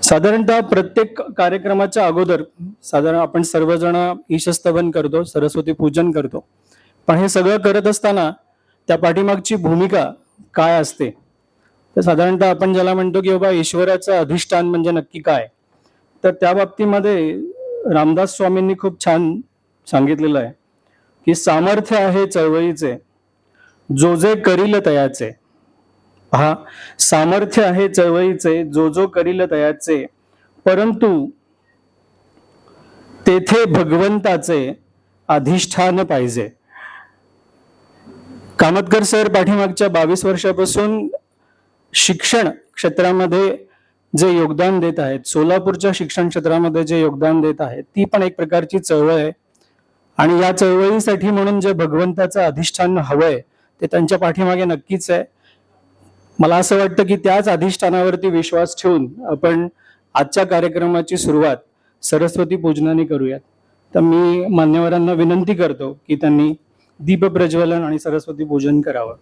साधारणतः प्रत्येक कार्यक्रमाच्या अगोदर साधारण आपण सर्वजण ईशस्तवन करतो, सरस्वती पूजन करतो. पण हे सगळं करत असताना त्या पाठीमागची भूमिका काय असते, तर साधारणतः आपण ज्याला म्हणतो की बाबा ईश्वराचं अधिष्ठान म्हणजे नक्की काय, तर त्या बाबतीमध्ये रामदास स्वामींनी खूप छान सांगितलेलं आहे की सामर्थ्य आहे चळवळीचे, जो जे करील तयाचे. पहा, सामर्थ्य आहे चळवळीचे, जो जो करील तयाचे, परंतु तेथे भगवंताचे अधिष्ठान पाहिजे. कामतकर सर पाठीमागच्या 22 वर्षापासून शिक्षण क्षेत्रामध्ये जे योगदान देत आहेत, सोलापूरच्या शिक्षण क्षेत्रामध्ये जे योगदान देत आहेत, ती पण एक प्रकारची चळवळ आहे. आणि या चळवळीसाठी म्हणून जे भगवंताचं अधिष्ठान हवंय ते त्यांच्या पाठीमागे नक्कीच आहे. मला असं वाटतं की त्याच अधिष्ठानावरती विश्वास ठेवून आपण आजच्या कार्यक्रमाची सुरुवात सरस्वती पूजनाने करूयात. तर मी मान्यवरांना विनंती करतो की त्यांनी दीप प्रज्वलन आणि सरस्वती पूजन करावं.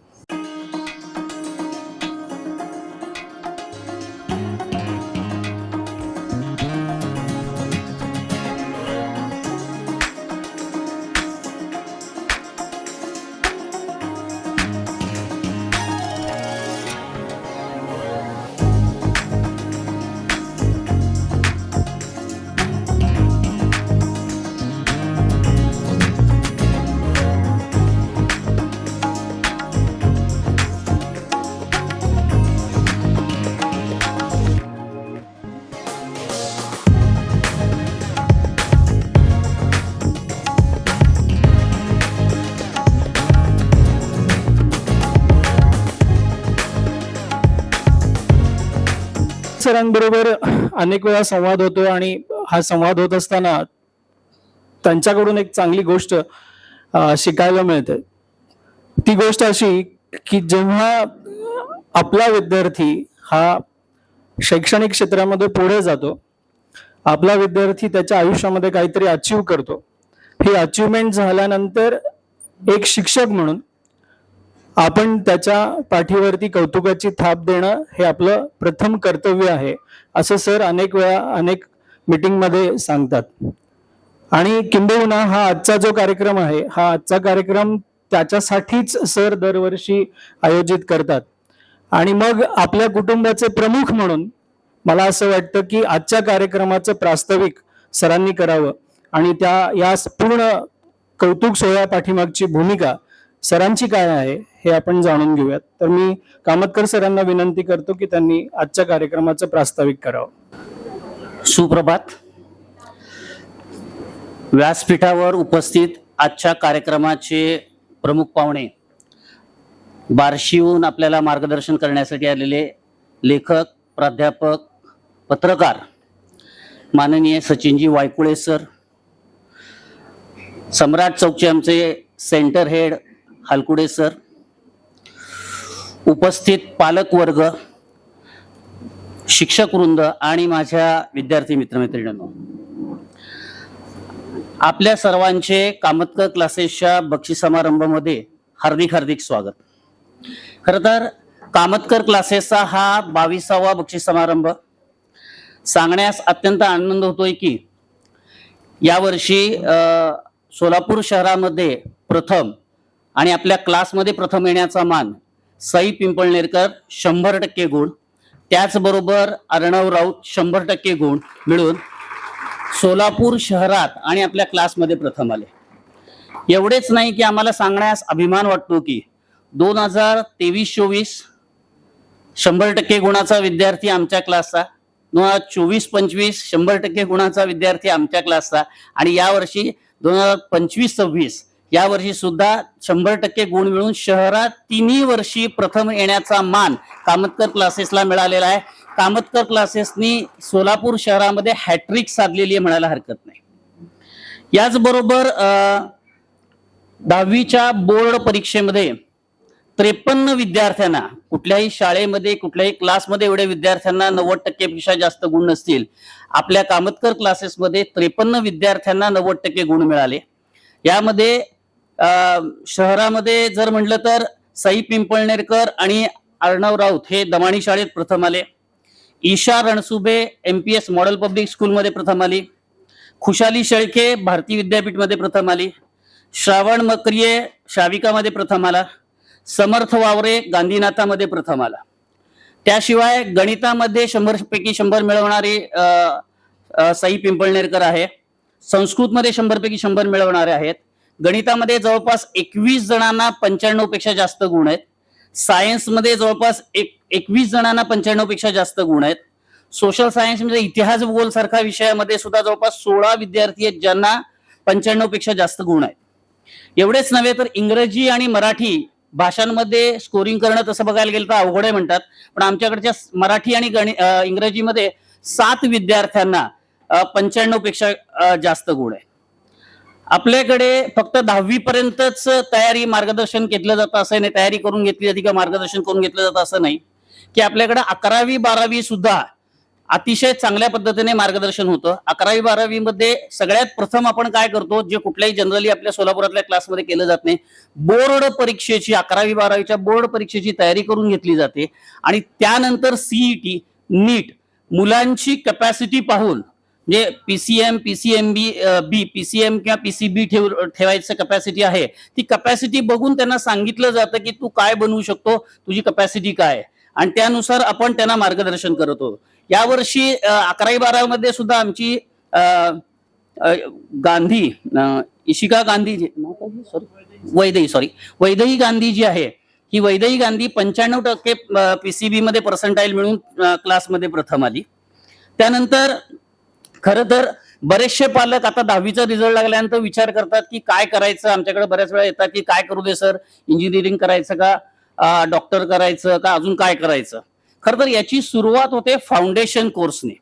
सरांबरोबर अनेक वेळा संवाद होतो आणि हा संवाद होत असताना त्यांच्याकडून एक चांगली गोष्ट शिकायला मिळते. ती गोष्ट अशी की जेव्हा आपला विद्यार्थी हा शैक्षणिक क्षेत्रामध्ये पुढे जातो, आपला विद्यार्थी त्याच्या आयुष्यामध्ये काहीतरी अचीव करतो, ही अचीवमेंट झाल्यानंतर एक शिक्षक म्हणून आपण त्याच्या पाठीवरती कौतुकाची थाप देणं हे आपलं प्रथम कर्तव्य आहे, असं सर अनेक वेळा अनेक मीटिंगमध्ये सांगतात. आणि किंबहुना हा आजचा जो कार्यक्रम आहे, हा आजचा कार्यक्रम त्याच्यासाठीच सर दरवर्षी आयोजित करतात. आणि मग आपल्या कुटुंबाचे प्रमुख म्हणून मला असं वाटतं की आजच्या कार्यक्रमाचं प्रास्ताविक सरांनी करावं आणि या पूर्ण कौतुक सोहळ्या पाठीमागची भूमिका सरांची काय आहे हे आपण जाणून घेऊयात. तर मी कामतकर सरांना विनंती करतो की त्यांनी आजच्या कार्यक्रमाचं प्रास्ताविक करावं. सुप्रभात. व्यासपीठावर उपस्थित आजच्या कार्यक्रमाचे प्रमुख पाहुणे, बार्शीहून आपल्याला मार्गदर्शन करण्यासाठी आलेले लेखक, प्राध्यापक, पत्रकार माननीय सचिनजी वायकुळे सर, सम्राट चौकचे आमचे सेंटर हेड हालकुडे सर, उपस्थित पालक वर्ग, शिक्षक वृंद आणि माझ्या विद्यार्थी मित्रमैत्रिणींनो, आपल्या सर्वांचे कामतकर क्लासेसच्या बक्षीस समारंभामध्ये हार्दिक हार्दिक स्वागत. खरं तर कामतकर क्लासेसचा हा 22वा बक्षीस समारंभ सांगण्यास अत्यंत आनंद होतोय की यावर्षी सोलापूर शहरामध्ये प्रथम आणि आपल्या क्लासमध्ये प्रथम येण्याचा मान सई पिंपळनेरकर 100% गुण, त्याचबरोबर अर्णव राऊत 100% गुण मिळून सोलापूर शहरात आणि आपल्या क्लासमध्ये प्रथम आले. एवढेच नाही की आम्हाला सांगण्यास अभिमान वाटतो की 2023-24 100% गुणाचा विद्यार्थी आमच्या क्लासचा, 2024-25 100% गुणाचा विद्यार्थी आमच्या क्लासचा आणि यावर्षी 2025-26 या वर्षी सुद्धा 100% गुण मिळून शहरात तिन्ही वर्षी प्रथम येण्याचा मान कामतकर क्लासेसला मिळालेला आहे. कामतकर क्लासेसनी सोलापूर शहरामध्ये हॅट्रिक साधलेली आहे म्हणायला हरकत नाही. याचबरोबर 10वीच्या बोर्ड परीक्षेमध्ये 53 विद्यार्थ्यांना, कुठल्याही शाळेमध्ये कुठल्याही क्लासमध्ये एवढे विद्यार्थ्यांना 90% पेक्षा जास्त गुण नसतील, आपल्या कामतकर क्लासेसमध्ये 53 विद्यार्थ्यांना 90% गुण मिळाले. यामध्ये शहरामध्ये जर म्हटलं तर सई पिंपळनेरकर आणि अर्णव राऊत हे दमाणी शाळेत प्रथम आले. Isha Ransubhe MPS model public स्कूलमध्ये प्रथम आली, खुशाली शेळके भारती विद्यापीठमध्ये प्रथम आली, श्रावण मकरिये शाविकामध्ये प्रथम आला, समर्थ वावरे गांधीनाथामध्ये प्रथम आला. त्याशिवाय गणितामध्ये 100 पैकी 100 मिळवणारे साई पिंपळनेरकर आहे. संस्कृतमध्ये 100 पैकी 100 मिळवणारे आहेत. गणितामध्ये जवळपास 21 जणांना 95 पेक्षा जास्त गुण आहेत. सायन्समध्ये जवळपास 21 जणांना 95 पेक्षा जास्त गुण आहेत. सोशल सायन्स म्हणजे इतिहास भूगोल सारख्या विषयामध्ये सुद्धा जवळपास 16 विद्यार्थी आहेत ज्यांना 95 पेक्षा जास्त गुण आहेत. एवढेच नव्हे तर इंग्रजी आणि मराठी भाषांमध्ये स्कोरिंग करणं तसं बघायला गेलं तर अवघड आहे म्हणतात, पण आमच्याकडच्या मराठी आणि इंग्रजीमध्ये 7 विद्यार्थ्यांना 95 पेक्षा जास्त गुण आहे. आपल्याकडे फक्त 10वी पर्यंतच तयारी मार्गदर्शन घेतलं जातं असं नाही, तयारी करून घेतली जाते किंवा मार्गदर्शन करून घेतलं जातं असं नाही, की आपल्याकडे 11वी 12वी सुद्धा अतिशय चांगल्या पद्धतीने मार्गदर्शन होतं. 11वी 12वी मध्ये सगळ्यात प्रथम आपण काय करतो, जे कुठल्याही जनरली आपल्या सोलापुरातल्या क्लासमध्ये केलं जात नाही, बोर्ड परीक्षेची 11वी 12वीच्या बोर्ड परीक्षेची तयारी करून घेतली जाते आणि त्यानंतर CET नीट मुलांची कॅपॅसिटी पाहून म्हणजे PCM PCM किंवा PCB ठेवायचं कॅपॅसिटी आहे, ती कॅपॅसिटी बघून त्यांना सांगितलं जातं की तू काय बनवू शकतो, तुझी कॅपॅसिटी काय आहे, आणि त्यानुसार आपण त्यांना मार्गदर्शन करतो. यावर्षी 11वी 12वी मध्ये सुद्धा आमची गांधी इशिका गांधी वैदेही गांधी जी आहे, ही वैदेही गांधी 95% PCB मध्ये पर्सेंटाईल मिळून क्लासमध्ये प्रथम आली. त्यानंतर खरं तर बरेचसे पालक आता 10वीचा रिझल्ट लागल्यानंतर विचार करतात की काय करायचं. आमच्याकडे बऱ्याच वेळा येतात की काय करू दे सर, इंजिनिअरिंग करायचं का, डॉक्टर करायचं का, अजून काय करायचं. खरं तर याची सुरुवात होते फाउंडेशन कोर्सने.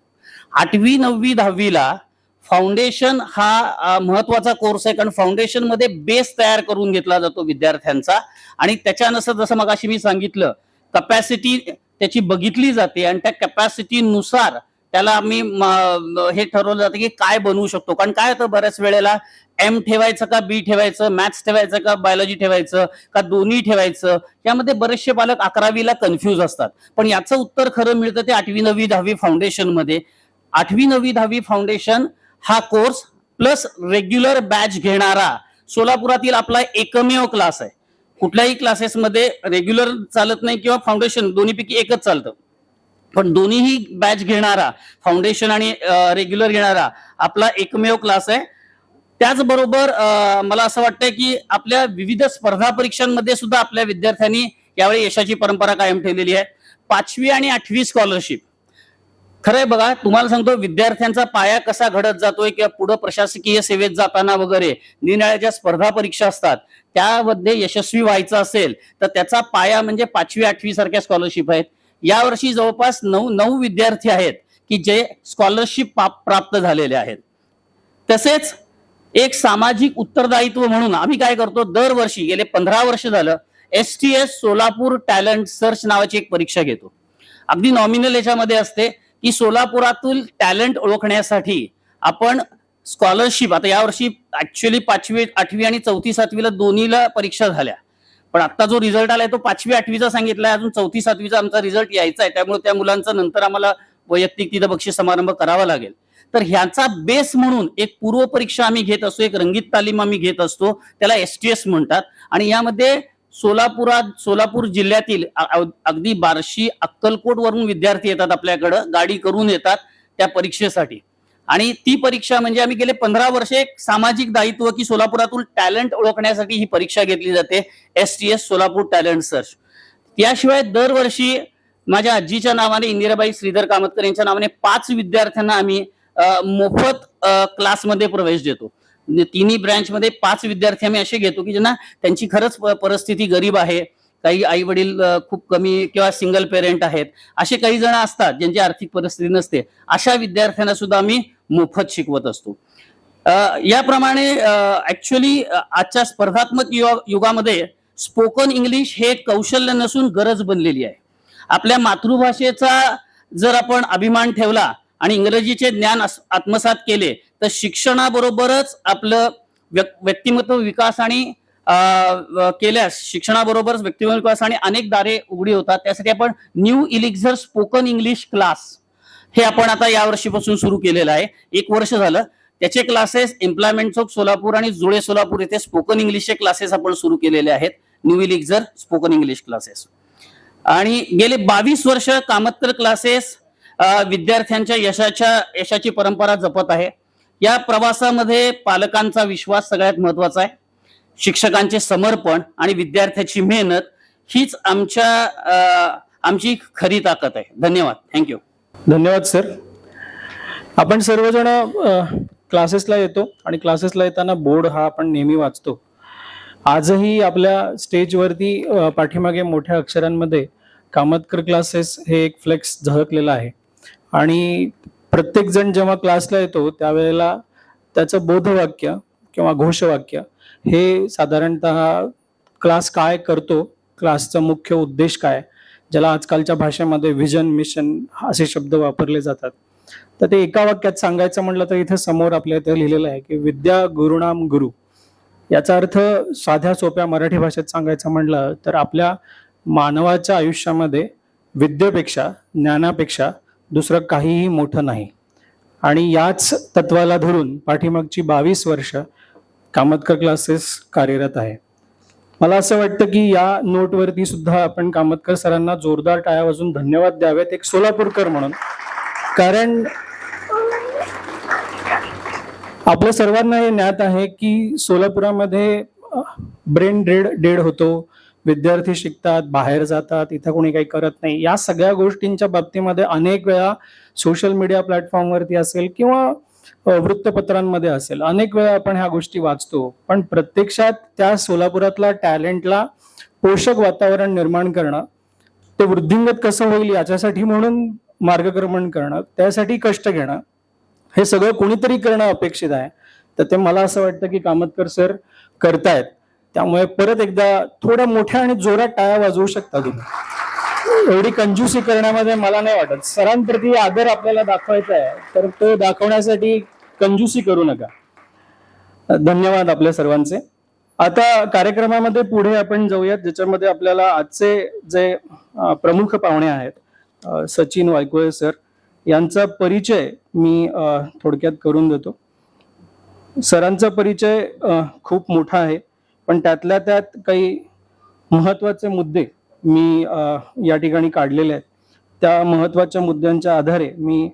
8वी 9वी 10वीला फाउंडेशन हा महत्वाचा कोर्स आहे, कारण फाउंडेशन मध्ये बेस तयार करून घेतला जातो विद्यार्थ्यांचा, आणि त्याच्यानुसार जसं मगाशी मी सांगितलं कॅपॅसिटी त्याची बघितली जाते आणि त्या कॅपॅसिटीनुसार त्याला आम्ही हे ठरवलं जातं की काय बनवू शकतो. कारण काय होतं बऱ्याच वेळेला M ठेवायचं का B ठेवायचं, मॅथ्स ठेवायचं का बायोलॉजी ठेवायचं का दोन्ही ठेवायचं, यामध्ये बरेचसे पालक 11वीला कन्फ्यूज असतात. पण याचं उत्तर खरं मिळतं ते 8वी 9वी 10वी फाउंडेशन मध्ये. 8वी 9वी 10वी फाउंडेशन हा कोर्स प्लस रेग्युलर बॅच घेणारा सोलापुरातील आपला एकमेव क्लास आहे. कुठल्याही क्लासेसमध्ये रेग्युलर चालत नाही किंवा फाउंडेशन दोन्हीपैकी एकच चालतं, पण दोन्हीही बॅच घेणारा फाउंडेशन आणि रेग्युलर घेणारा आपला एकमेव क्लास आहे. त्याचबरोबर मला असं वाटतंय की आपल्या विविध स्पर्धा परीक्षांमध्ये सुद्धा आपल्या विद्यार्थ्यांनी यावेळी यशाची परंपरा कायम ठेवलेली आहे. 5वी आणि 8वी स्कॉलरशिप खरंय बघा, तुम्हाला सांगतो विद्यार्थ्यांचा पाया कसा घडत जातोय किंवा पुढे प्रशासकीय सेवेत जाताना वगैरे निराळ्या ज्या स्पर्धा परीक्षा असतात त्यामध्ये यशस्वी व्हायचं असेल तर त्याचा पाया म्हणजे 5वी 8वी सारख्या स्कॉलरशिप आहेत. यावर्षी जवळपास 9 विद्यार्थी आहेत की जे स्कॉलरशिप प्राप्त झालेले आहेत. तसेच एक सामाजिक उत्तरदायित्व म्हणून आम्ही काय करतो, दरवर्षी गेले 15 वर्ष झालं STS सोलापूर टॅलेंट सर्च नावाची एक परीक्षा घेतो. अगदी नॉमिनल याच्यामध्ये असते की सोलापुरातील टॅलेंट ओळखण्यासाठी आपण स्कॉलरशिप, आता यावर्षी ऍक्च्युअली 5वी 8वी आणि 4थी 7वीला दोन्हीला परीक्षा झाल्या, पण आता जो रिझल्ट आलाय तो 5वी 8वीचा सांगितलाय, अजून 4थी 7वीचा आमचा रिझल्ट यायचा आहे, त्यामुळे त्या मुलांचा नंतर आम्हाला वैयक्तिक तिथं बक्षीस समारंभ करावा लागेल. तर ह्याचा बेस म्हणून एक पूर्व परीक्षा आम्ही घेत असतो, एक रंगीत तालीम आम्ही घेत असतो, त्याला STS म्हणतात. आणि यामध्ये सोलापूर जिल्ह्यातील अगदी बार्शी अक्कलकोट वरून विद्यार्थी येतात आपल्याकडं, गाडी करून येतात त्या परीक्षेसाठी. आणि ती परीक्षा म्हणजे आम्ही गेले 15 वर्षे एक सामाजिक दायित्व की सोलापुरातून टॅलेंट ओळखण्यासाठी ही परीक्षा घेतली जाते, STS सोलापूर टॅलेंट सर्च. त्याशिवाय दरवर्षी माझ्या आजीच्या नावाने इंदिराबाई श्रीधर कामतकर यांच्या नावाने 5 विद्यार्थ्यांना आम्ही मोफत क्लासमध्ये प्रवेश देतो. तिन्ही ब्रँच मध्ये 5 विद्यार्थी आम्ही असे घेतो की ज्यांना त्यांची खरंच परिस्थिती गरीब आहे, काही आई वडील खूप कमी किंवा सिंगल पेरेंट आहेत, असे काही जण असतात ज्यांची आर्थिक परिस्थिती नसते, अशा विद्यार्थ्यांना सुद्धा आम्ही मोफत शिकवत असतो. याप्रमाणे ऍक्च्युअली आजच्या स्पर्धात्मक युगामध्ये स्पोकन इंग्लिश हे कौशल्य नसून गरज बनलेली आहे. आपल्या मातृभाषेचा जर आपण अभिमान ठेवला आणि इंग्रजीचे ज्ञान आत्मसात केले तर शिक्षणाबरोबरच आपलं व्यक्तिमत्व विकास आणि केल्यास शिक्षणाबरोबरच व्यक्तिमत्व विकास आणि अनेक दारे उघडी होतात. त्यासाठी आपण new elixir spoken English class हे आपण आता या वर्षीपासून सुरू केलेलं आहे. 1 वर्ष झालं. त्याचे क्लासेस एम्प्लॉयमेंट चौक सोलापूर आणि जुळे सोलापूर येथे स्पोकन इंग्लिशचे क्लासेस आपण सुरू केलेले आहेत. New elixir spoken English classes. आणि गेले 22 वर्ष कामतकर क्लासेस विद्यार्थ्यांच्या यशाची परंपरा जपत आहे. या प्रवासामध्ये पालकांचा विश्वास सगळ्यात महत्वाचा आहे. शिक्षकांचे समर्पण आणि विद्यार्थ्याची मेहनत हीच आमची खरी ताकद आहे. धन्यवाद. थँक्यू. धन्यवाद सर. आपण सर्वजण क्लासेसला येतो आणि क्लासेसला येताना बोर्ड हा आपण नेहमी वाचतो. आजही आपल्या स्टेजवरती पाठीमागे मोठ्या अक्षरांमध्ये कामतकर क्लासेस हे एक फ्लेक्स झळकलेला आहे. आणि प्रत्येक जण जेव्हा क्लासला येतो त्यावेळेला त्याचं बोधवाक्य किंवा घोषवाक्य हे साधारणतः क्लास काय करतो, क्लासचा मुख्य उद्देश काय, ज्याला आजकालच्या भाषेमध्ये विजन मिशन असे शब्द वापरले जातात, तर ते एका वाक्यात सांगायचं म्हटलं तर इथे समोर आपल्या इथे लिहिलेलं आहे की विद्या गुरुणाम गुरु. याचा अर्थ साध्या सोप्या मराठी भाषेत सांगायचं म्हटलं तर आपल्या मानवाच्या आयुष्यामध्ये विद्येपेक्षा ज्ञानापेक्षा दुसरं काहीही मोठं नाही. आणि याच तत्वाला धरून पाठीमागची 22 वर्ष कामतकर क्लासेस कार्यरत आहे. मला असं वाटतं की या नोटवरती सुद्धा आपण कामतकर सरांना जोरदार टाळ्या वाजून धन्यवाद द्यावेत एक सोलापूरकर म्हणून. कारण आपल्या सर्वांना हे ज्ञात आहे की सोलापुरामध्ये ब्रेन डेड होतो, विद्यार्थी शिकतात, बाहेर जातात, इथं कोणी काही करत नाही. या सगळ्या गोष्टींच्या बाबतीमध्ये अनेक वेळा सोशल मीडिया प्लॅटफॉर्मवरती असेल किंवा वृत्तपत्रांमध्ये असेल अनेक वेळा आपण ह्या गोष्टी वाचतो. पण प्रत्यक्षात त्या सोलापुरातल्या टॅलेंटला पोषक वातावरण निर्माण करणं, ते वृद्धिंगत कसं होईल याच्यासाठी म्हणून मार्गक्रमण करणं, त्यासाठी कष्ट घेणं, हे सगळं कोणीतरी करणं अपेक्षित आहे. तर ते मला असं वाटतं की कामतकर सर करतायत. त्यामुळे परत एकदा थोड्या मोठ्या आणि जोरात टाळ्या वाजवू शकता तुम्ही. एवढी कंजूसी करण्यामध्ये मला नाही वाटत. सरांप्रती आदर आपल्याला दाखवायचा आहे तर तो दाखवण्यासाठी कंजूसी करू नका. धन्यवाद आपल्या सर्वांचे. आता कार्यक्रमामध्ये पुढे आपण जाऊयात, ज्याच्यामध्ये आपल्याला आजचे जे प्रमुख पाहुणे आहेत सचिन वायकोळे सर यांचा परिचय मी थोडक्यात करून देतो. सरांचा परिचय खूप मोठा आहे, पण त्यातल्या त्यात काही महत्वाचे मुद्दे मी या ठिकाणी काढलेले आहेत. त्या महत्वाच्या मुद्द्यांच्या आधारे मी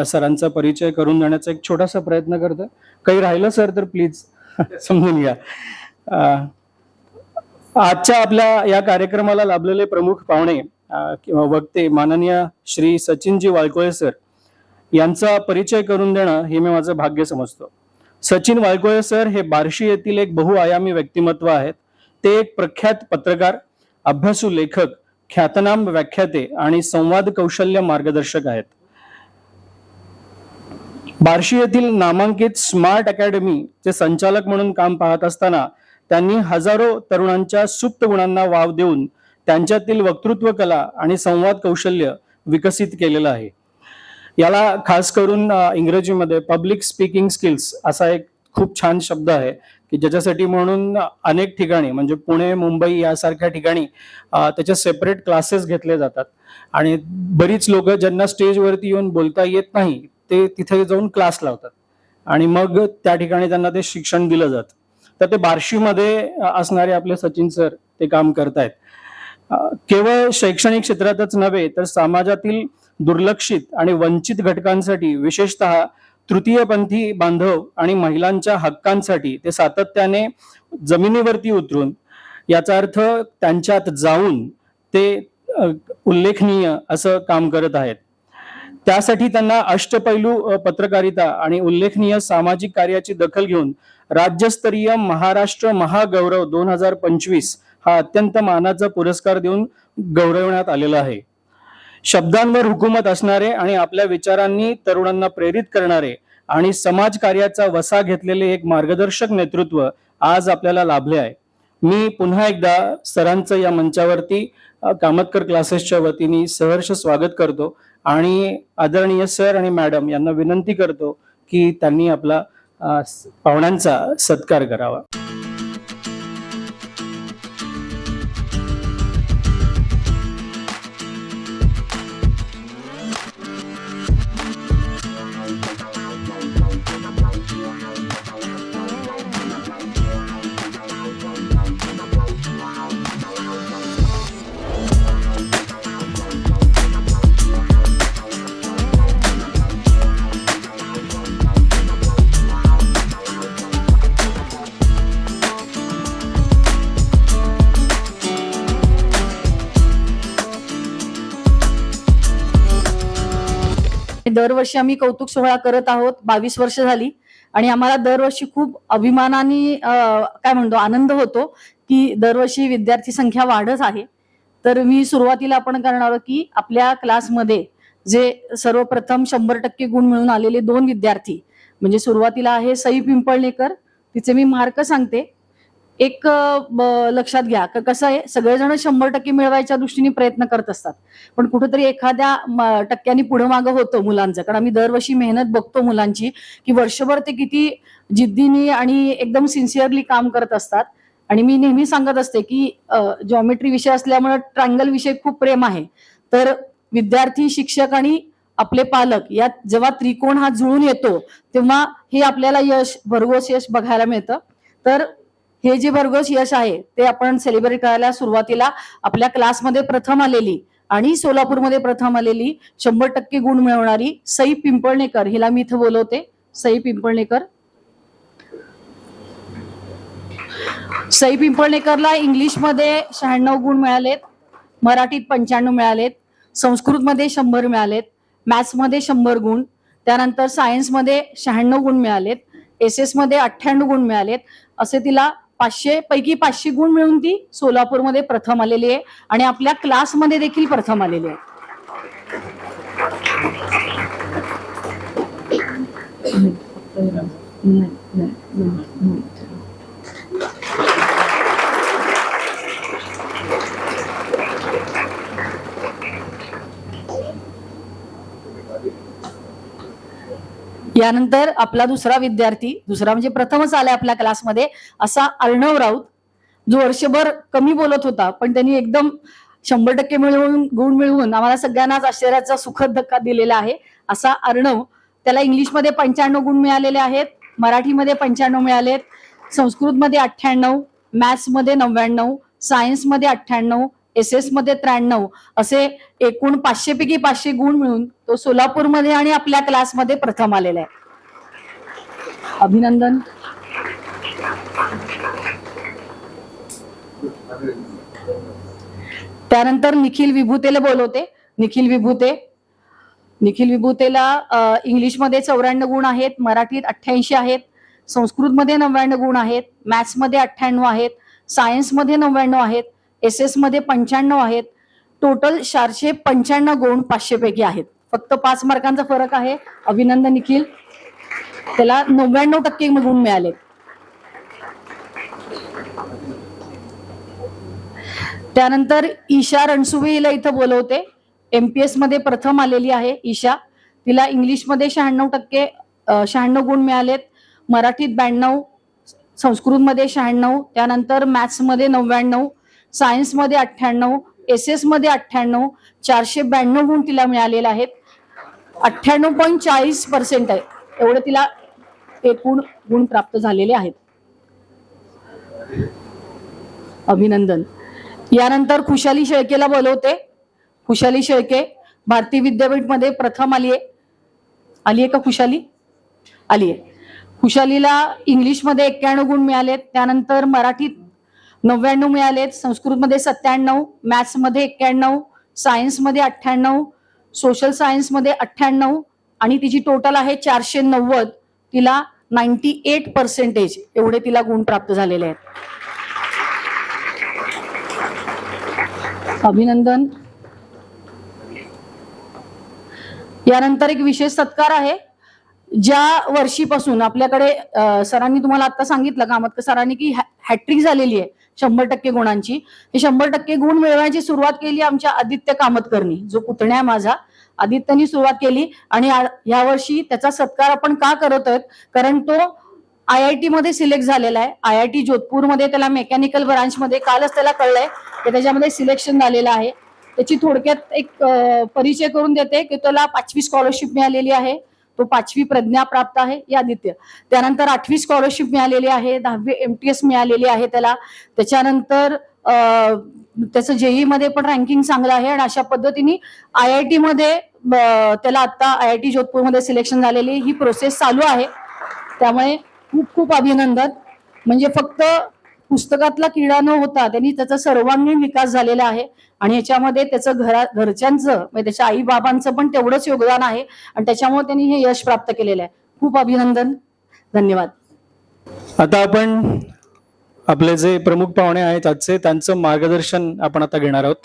सरांचा परिचय करून देण्याचा एक छोटासा प्रयत्न करतो. काही राहिलं सर तर प्लीज समजून घ्या. आजच्या आपल्या या कार्यक्रमाला लाभलेले प्रमुख पाहुणे किंवा वक्ते माननीय श्री सचिनजी वाळकोळे सर यांचा परिचय करून देणं हे मी माझं भाग्य समजतो. सचिन वाळकोळे सर हे बार्शी येथील एक बहुआयामी व्यक्तिमत्व आहेत. ते एक प्रख्यात पत्रकार, अभ्यासू लेखक, ख्यातनाम व्याख्याते आणि संवाद कौशल्य मार्गदर्शक आहेत. बार्शी येथील नामांकित स्मार्ट अकॅडमीचे संचालक म्हणून काम पाहत असताना त्यांनी हजारो तरुणांच्या सुप्त गुणांना वाव देऊन त्यांच्यातील वक्तृत्व कला आणि संवाद कौशल्य विकसित केलेलं आहे. याला खास करून इंग्रजीमध्ये पब्लिक स्पीकिंग स्किल्स असा एक खूप छान शब्द आहे की ज्याच्यासाठी म्हणून अनेक ठिकाणी म्हणजे पुणे, मुंबई यासारख्या ठिकाणी त्याचे सेपरेट क्लासेस घेतले जातात. आणि बरीच लोक ज्यांना स्टेजवरती येऊन बोलता येत नाही ते तिथे जाऊन क्लास लावतात आणि मग त्या ठिकाणी त्यांना ते शिक्षण दिलं जातं. तर ते बार्शीमध्ये असणारे आपले सचिन सर ते काम करतायत. केवळ शैक्षणिक क्षेत्रातच नव्हे तर समाजातील दुर्लक्षित आणि वंचित घटकांसाठी, विशेषतः तृतीयपंथी बांधव आणि महिलांच्या हक्कांसाठी ते सातत्याने जमिनीवरती उतरून, याचा अर्थ त्यांच्यात जाऊन ते उल्लेखनीय असं काम करत आहेत. त्यासाठी त्यांना अष्टपैलू पत्रकारिता आणि उल्लेखनीय सामाजिक कार्याची दखल घेऊन राज्यस्तरीय महाराष्ट्र महागौरव 2025 हा अत्यंत मानाचा पुरस्कार देऊन गौरवण्यात आलेला आहे. शब्दांवर हुकूमत असणारे आणि आपल्या विचारांनी तरुणांना प्रेरित करणारे आणि समाजकार्याचा वसा घेतलेले एक मार्गदर्शक नेतृत्व आज आपल्याला लाभले आहे. मी पुन्हा एकदा सरांचं या मंचावरती कामतकर क्लासेसच्या वतीने सहर्ष स्वागत करतो आणि आदरणीय सर आणि मॅडम यांना विनंती करतो की त्यांनी आपला पाहुण्यांचा सत्कार करावा. दरवर्षी आम्ही कौतुक सोहळा करत आहोत, 22 वर्ष झाली आणि आम्हाला दरवर्षी खूप अभिमानाने काय म्हणतो आनंद होतो की दरवर्षी विद्यार्थी संख्या वाढत आहे. तर मी सुरुवातीला आपण करणार आहोत की आपल्या क्लासमध्ये जे सर्वप्रथम 100% गुण मिळून आलेले 2 विद्यार्थी, म्हणजे सुरुवातीला आहे सई पिंपळनेकर, तिचे मी मार्क सांगते. एक लक्षात घ्या कसं आहे, सगळेजण 100% मिळवायच्या दृष्टीने प्रयत्न करत असतात, पण कुठेतरी एखाद्या टक्क्यांनी पुढे मागं होतं मुलांचं. कारण आम्ही दरवर्षी मेहनत बघतो मुलांची की वर्षभर ते किती जिद्दीने आणि एकदम सिन्सिअरली काम करत असतात. आणि मी नेहमी सांगत असते की जॉमेट्री विषय असल्यामुळे ट्रायंगल विषय खूप प्रेम आहे. तर विद्यार्थी, शिक्षक आणि आपले पालक यात जेव्हा त्रिकोण हा जुळून येतो तेव्हा हे आपल्याला यश, भरघोस यश बघायला मिळतं. तर हे जे भरघोस यश आहे ते आपण सेलिब्रेट करायला सुरुवातीला आपल्या क्लासमध्ये प्रथम आलेली आणि सोलापूरमध्ये प्रथम आलेली 100% गुण मिळवणारी सई पिंपळनेकर हिला मी इथं बोलवते. सई पिंपळनेकर. सई पिंपळनेकरला इंग्लिशमध्ये 96 गुण मिळालेत, मराठीत 95 मिळालेत, संस्कृतमध्ये 100 मिळालेत, मॅथ्समध्ये 100 गुण, त्यानंतर सायन्समध्ये 96 गुण मिळालेत, SS मध्ये 98 गुण मिळालेत. असे तिला 500 पैकी 500 गुण मिळून ती सोलापूरमध्ये प्रथम आलेली आहे आणि आपल्या क्लासमध्ये देखील प्रथम आलेली आहे. यानंतर आपला दुसरा विद्यार्थी, दुसरा म्हणजे प्रथमच आलाय आपल्या क्लासमध्ये, असा अर्णव राऊत, जो वर्षभर कमी बोलत होता पण त्यांनी एकदम 100% मिळवून गुण मिळवून आम्हाला सगळ्यांनाच आश्चर्याचा सुखद धक्का दिलेला आहे. असा अर्णव, त्याला इंग्लिशमध्ये 95 गुण मिळालेले आहेत, मराठीमध्ये 95 मिळालेत, संस्कृतमध्ये 98, मॅथ्समध्ये 99, सायन्समध्ये 98, SS मध्ये 93, असे एकूण 500 पैकी 500 गुण मिळून तो सोलापूरमध्ये आणि आपल्या क्लासमध्ये प्रथम आलेला आहे. अभिनंदन. त्यानंतर निखिल विभूतेला बोलवते. निखिल विभूते. निखिल विभूतेला इंग्लिशमध्ये 94 गुण आहेत, मराठीत 88 आहेत, संस्कृतमध्ये 99 गुण आहेत, मॅथ्समध्ये 98 आहेत, सायन्समध्ये 99 आहेत, SS मध्ये 95 आहेत. टोटल 495 गुण 500 पैकी आहेत. फक्त 5 मार्कांचा फरक आहे. अभिनंदन निखिल. त्याला 99% गुण मिळाले. त्यानंतर ईशा रणसुवे हिला इथं बोलवते. MPS मध्ये प्रथम आलेली आहे ईशा. तिला इंग्लिशमध्ये 96% गुण मिळालेत, मराठीत 92, संस्कृतमध्ये 96, त्यानंतर मॅथ्समध्ये 99, सायन्समध्ये 98, SS मध्ये 98, 492 गुण तिला मिळालेले आहेत. 98.40% आहे एवढे तिला एकूण गुण प्राप्त झालेले आहेत. अभिनंदन. यानंतर खुशाली शेळकेला बोलवते. खुशाली शेळके भारतीय विद्यापीठमध्ये प्रथम आली आहे का खुशाली? आली आहे. खुशालीला इंग्लिशमध्ये 91 गुण मिळालेत, त्यानंतर मराठीत 99 मिळालेत, संस्कृतमध्ये 97, मॅथ्समध्ये 91, सायन्समध्ये 98, सोशल सायन्समध्ये 98 आणि तिची टोटल आहे 490. तिला 98% एवढे तिला गुण प्राप्त झालेले आहेत. अभिनंदन. यानंतर एक विशेष सत्कार आहे. ज्या वर्षीपासून आपल्याकडे सरांनी तुम्हाला आता सांगितलं कामतकर सरांनी की हॅट्रिक झालेली आहे 100% गुणांची. हे 100% गुण मिळवण्याची सुरुवात केली आमच्या आदित्य कामतकरनी, जो पुतण्या माझा. आदित्यनी सुरुवात केली आणि या वर्षी त्याचा सत्कार आपण का करत आहोत, कारण तो IIT मध्ये सिलेक्ट झालेला आहे. IIT जोधपूरमध्ये त्याला मेकॅनिकल ब्रांचमध्ये कालच त्याला कळलंय की त्याच्यामध्ये सिलेक्शन झालेलं आहे. त्याची थोडक्यात एक परिचय करून देते की त्याला 5वी स्कॉलरशिप मिळालेली आहे. तो 5वी प्रज्ञा प्राप्त आहे या आदित्य. त्यानंतर 8वी स्कॉलरशिप मिळालेली आहे, 10वी MTS मिळालेली आहे त्याला. त्याच्यानंतर त्याचं JEE मध्ये पण रँकिंग चांगलं आहे आणि अशा पद्धतीने IIT मध्ये त्याला आता IIT जोधपूरमध्ये सिलेक्शन झालेली ही प्रोसेस चालू आहे. त्यामुळे खूप खूप अभिनंदन. म्हणजे फक्त पुस्तकातला किडा न होता त्यांनी त्याचा सर्वांगीण विकास झालेला आहे आणि याच्यामध्ये त्याचं घरच्यांचं म्हणजे त्याच्या आई बाबांचं पण तेवढंच योगदान आहे आणि त्याच्यामुळे त्यांनी हे यश प्राप्त केलेलं आहे. खूप अभिनंदन. धन्यवाद. आता आपण आपले जे प्रमुख पाहुणे आहेत आजचे त्यांचं मार्गदर्शन आपण आता घेणार आहोत.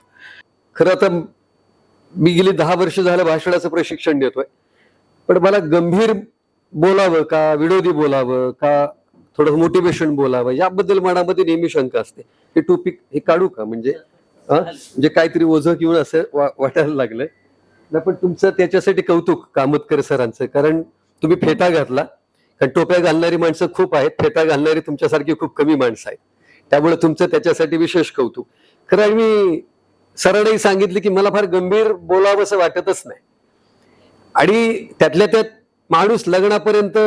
खरं आता मी गेली 10 वर्ष झालं भाषणाचं प्रशिक्षण देतोय, पण मला गंभीर बोलावं का विनोदी बोलावं का थोडं मोटिवेशन बोलावं याबद्दल मनामध्ये नेहमी शंका असते. हे टॉपिक हे काढू का म्हणजे म्हणजे काहीतरी ओझं घेऊन असं वाटायला लागलंय ना. पण तुमचं त्याच्यासाठी कौतुक कामतकर सरांचं, कारण तुम्ही फेटा घातला. कारण टोप्या घालणारी माणसं खूप आहेत, फेटा घालणारी तुमच्यासारखी खूप कमी माणसं आहेत. त्यामुळे तुमचं त्याच्यासाठी विशेष कौतुक. खरं मी सरांनाही सांगितलं की मला फार गंभीर बोलावं असं वाटतच नाही आणि त्यातल्या त्यात माणूस लग्नापर्यंत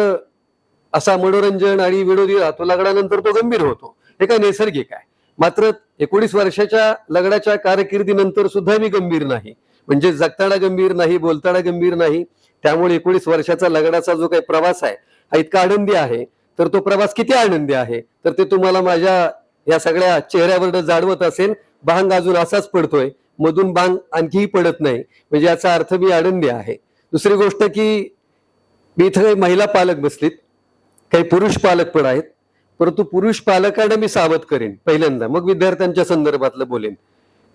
असा मनोरंजन आणि विनोदी राहतो, लग्नानंतर तो गंभीर होतो. हे काय नैसर्गिक आहे. मात्र 19 वर्षाच्या लग्नाच्या कारकिर्दीनंतर सुद्धा मी गंभीर नाही, म्हणजे जगताना गंभीर नाही, बोलताना गंभीर नाही. त्यामुळे 19 वर्षाचा लग्नाचा जो काही प्रवास आहे हा इतका आनंदी आहे. तर तो प्रवास किती आनंदी आहे तर ते तुम्हाला माझ्या या सगळ्या चेहऱ्यावर जाणवत असेल. बांग अजून असाच पडतोय, मधून बांग आणखीही पडत नाही, म्हणजे याचा अर्थ मी आनंदी आहे. दुसरी गोष्ट की मी इथं काही महिला पालक बसलीत, काही पुरुष पालक पण आहेत, परंतु पुरुष पालकांना मी सावध करेन पहिल्यांदा, मग विद्यार्थ्यांच्या संदर्भातलं बोलेन.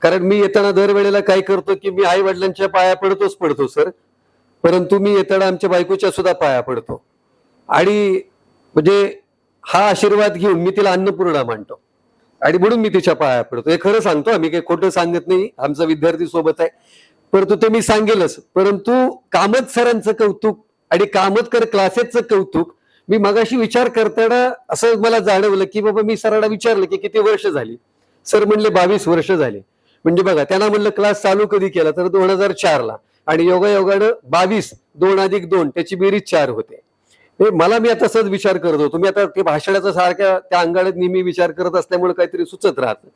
कारण मी येताना दरवेळेला काय करतो की मी आई वडिलांच्या पाया पडतो सर, परंतु मी येताना आमच्या बायकोच्या सुद्धा पाया पडतो आणि म्हणजे हा आशीर्वाद घेऊन मी तिला अन्नपूर्णा मानतो आणि म्हणून मी तिच्या पाया पडतो. हे खरं सांगतो, आम्ही काही खोटं सांगत नाही. आमचा विद्यार्थी सोबत आहे, परंतु ते मी सांगेलच. परंतु कामत सरांचं कौतुक आणि कामतकर क्लासेसचं कौतुक मी मगाशी विचार करताना असं मला जाणवलं की बाबा मी सरांना विचारलं की किती वर्ष झाली. सर म्हणले 22 वर्ष झाली. म्हणजे बघा, त्यांना म्हणलं क्लास चालू कधी केला तर 2004ला आणि योगायोगानं 22 2 अधिक 2 त्याची बेरीज 4 होते. मला मी आता सहज विचार करत होतो. मी आता ते भाषणाचा सारख्या त्या अंगाळ्यात नेहमी विचार करत असल्यामुळे काहीतरी सुचत राहतं.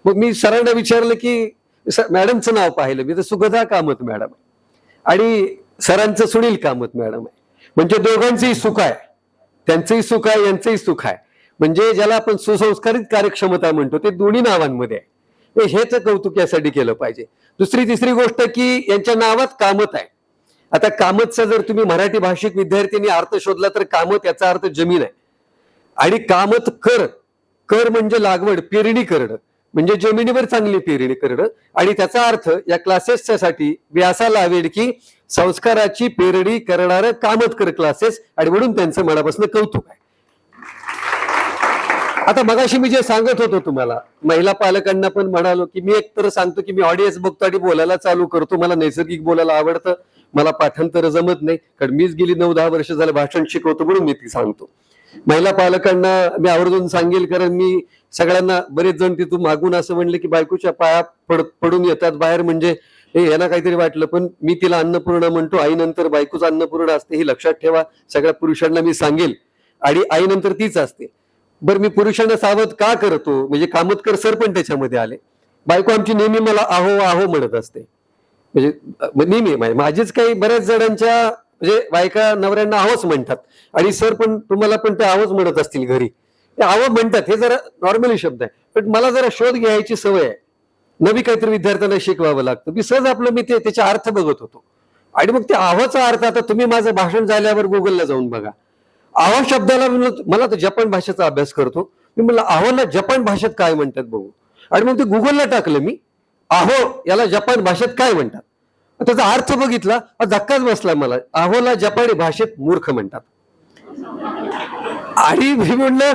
मग मी सरांना विचारलं की मॅडमचं नाव पाहिलं मी तर सुगधा कामत मॅडम आणि सरांचं सुनील कामत मॅडम आहे. म्हणजे दोघांचंही सुख आहे, त्यांचंही सुख आहे, यांचंही सुख आहे. म्हणजे ज्याला आपण सुसंस्कारित कार्यक्षमता म्हणतो ते दोन्ही नावांमध्ये आहे. हेच कौतुक यासाठी केलं पाहिजे. तिसरी गोष्ट की यांच्या नावात कामत आहे. आता कामतचा जर तुम्ही मराठी भाषिक विद्यार्थ्यांनी अर्थ शोधला तर कामत याचा अर्थ जमीन आहे आणि कामत कर म्हणजे लागवड, पेरणी करणं, म्हणजे जमिनीवर चांगली पेरणी करणं. आणि त्याचा अर्थ या क्लासेसच्या साठी मी असा लावेल की संस्काराची पेरणी करणारं कामतकर क्लासेस, आणि म्हणून त्यांचं मनापासून कौतुक आहे. आता मगाशी मी जे सांगत होतो तुम्हाला महिला पालकांना पण म्हणालो की मी एक तर सांगतो की मी ऑडियन्स बघतो आणि बोलायला चालू करतो. मला नैसर्गिक बोलायला आवडतं, मला पाठांतर जमत नाही, कारण मीच गेली 9-10 वर्ष झालं भाषण शिकवतो म्हणून मी ती सांगतो. महिला पालकांना मी आवर्जून सांगेल, कारण मी सगळ्यांना बरेच जण तिथून मागून असं म्हणले की बायकोच्या पाया पडून येतात बाहेर, म्हणजे हे यांना काहीतरी वाटलं. पण मी तिला अन्नपूर्णा म्हणतो. आईनंतर बायकोच अन्नपूर्णा असते ही लक्षात ठेवा. सगळ्या पुरुषांना मी सांगेल आणि आईनंतर तीच असते. बरं, मी पुरुषांना सावध का करतो म्हणजे कामतकर सर पण त्याच्यामध्ये आले. बायको आमची नेहमी मला आहो म्हणत असते, म्हणजे नेहमी माझीच काही बऱ्याच जणांच्या म्हणजे बायका नवऱ्यांना आहोच म्हणतात आणि सर पण तुम्हाला पण ते आहोच म्हणत असतील घरी. ते आहो म्हणतात हे जरा नॉर्मली शब्द आहे, पण मला जरा शोध घ्यायची सवय आहे. नवी काहीतरी विद्यार्थ्यांना शिकवावं लागतं. मी सहज आपलं मी त्याचा अर्थ बघत होतो आणि मग ते आहोचा अर्थ आता तुम्ही माझं भाषण झाल्यावर गुगलला जाऊन बघा. आहो शब्दाला मला तर जपान भाषेचा अभ्यास करतो मी, म्हणलं आहोला जपान भाषेत काय म्हणतात बघू, आणि मग ते गुगलला टाकलं मी आहो याला जपान भाषेत काय म्हणतात. त्याचा अर्थ बघितला, धक्काच बसला मला. आहोला जपानी भाषेत मूर्ख म्हणतात. आणि मी म्हणलं,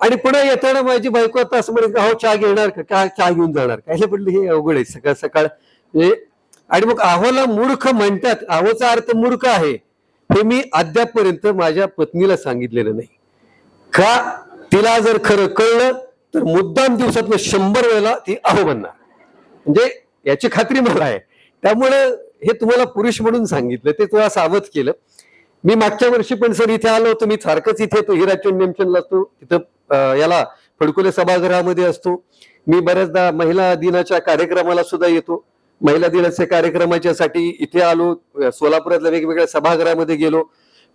आणि पुन्हा येताना माझी बायको आता असं म्हणत अहो चहा घेणार का, काय चहा घेऊन जाणार काय, म्हणलं हे अवघड आहे सकाळ सकाळ. आणि मग आहोला मूर्ख म्हणतात, आहोचा अर्थ मूर्ख आहे हे मी अद्यापपर्यंत माझ्या पत्नीला सांगितलेलं नाही. का तिला जर खरं कळलं तर मुद्दाम दिवसातनं 100 वेळेला ती अहो म्हणणार, म्हणजे याची खात्री मला आहे. त्यामुळे हे तुम्हाला पुरुष म्हणून सांगितलं, ते तुला सावध केलं. मी मागच्या वर्षी पण सर इथे आलो होतो, मी सारखंच इथे येतो, हिराचंद नेमचंदला असतो, तिथं याला फडकुले सभागृहामध्ये असतो. मी बऱ्याचदा महिला दिनाच्या कार्यक्रमाला सुद्धा येतो. महिला दिनाच्या कार्यक्रमाच्या साठी इथे आलो, सोलापुरातल्या वेगवेगळ्या सभागृहामध्ये गेलो.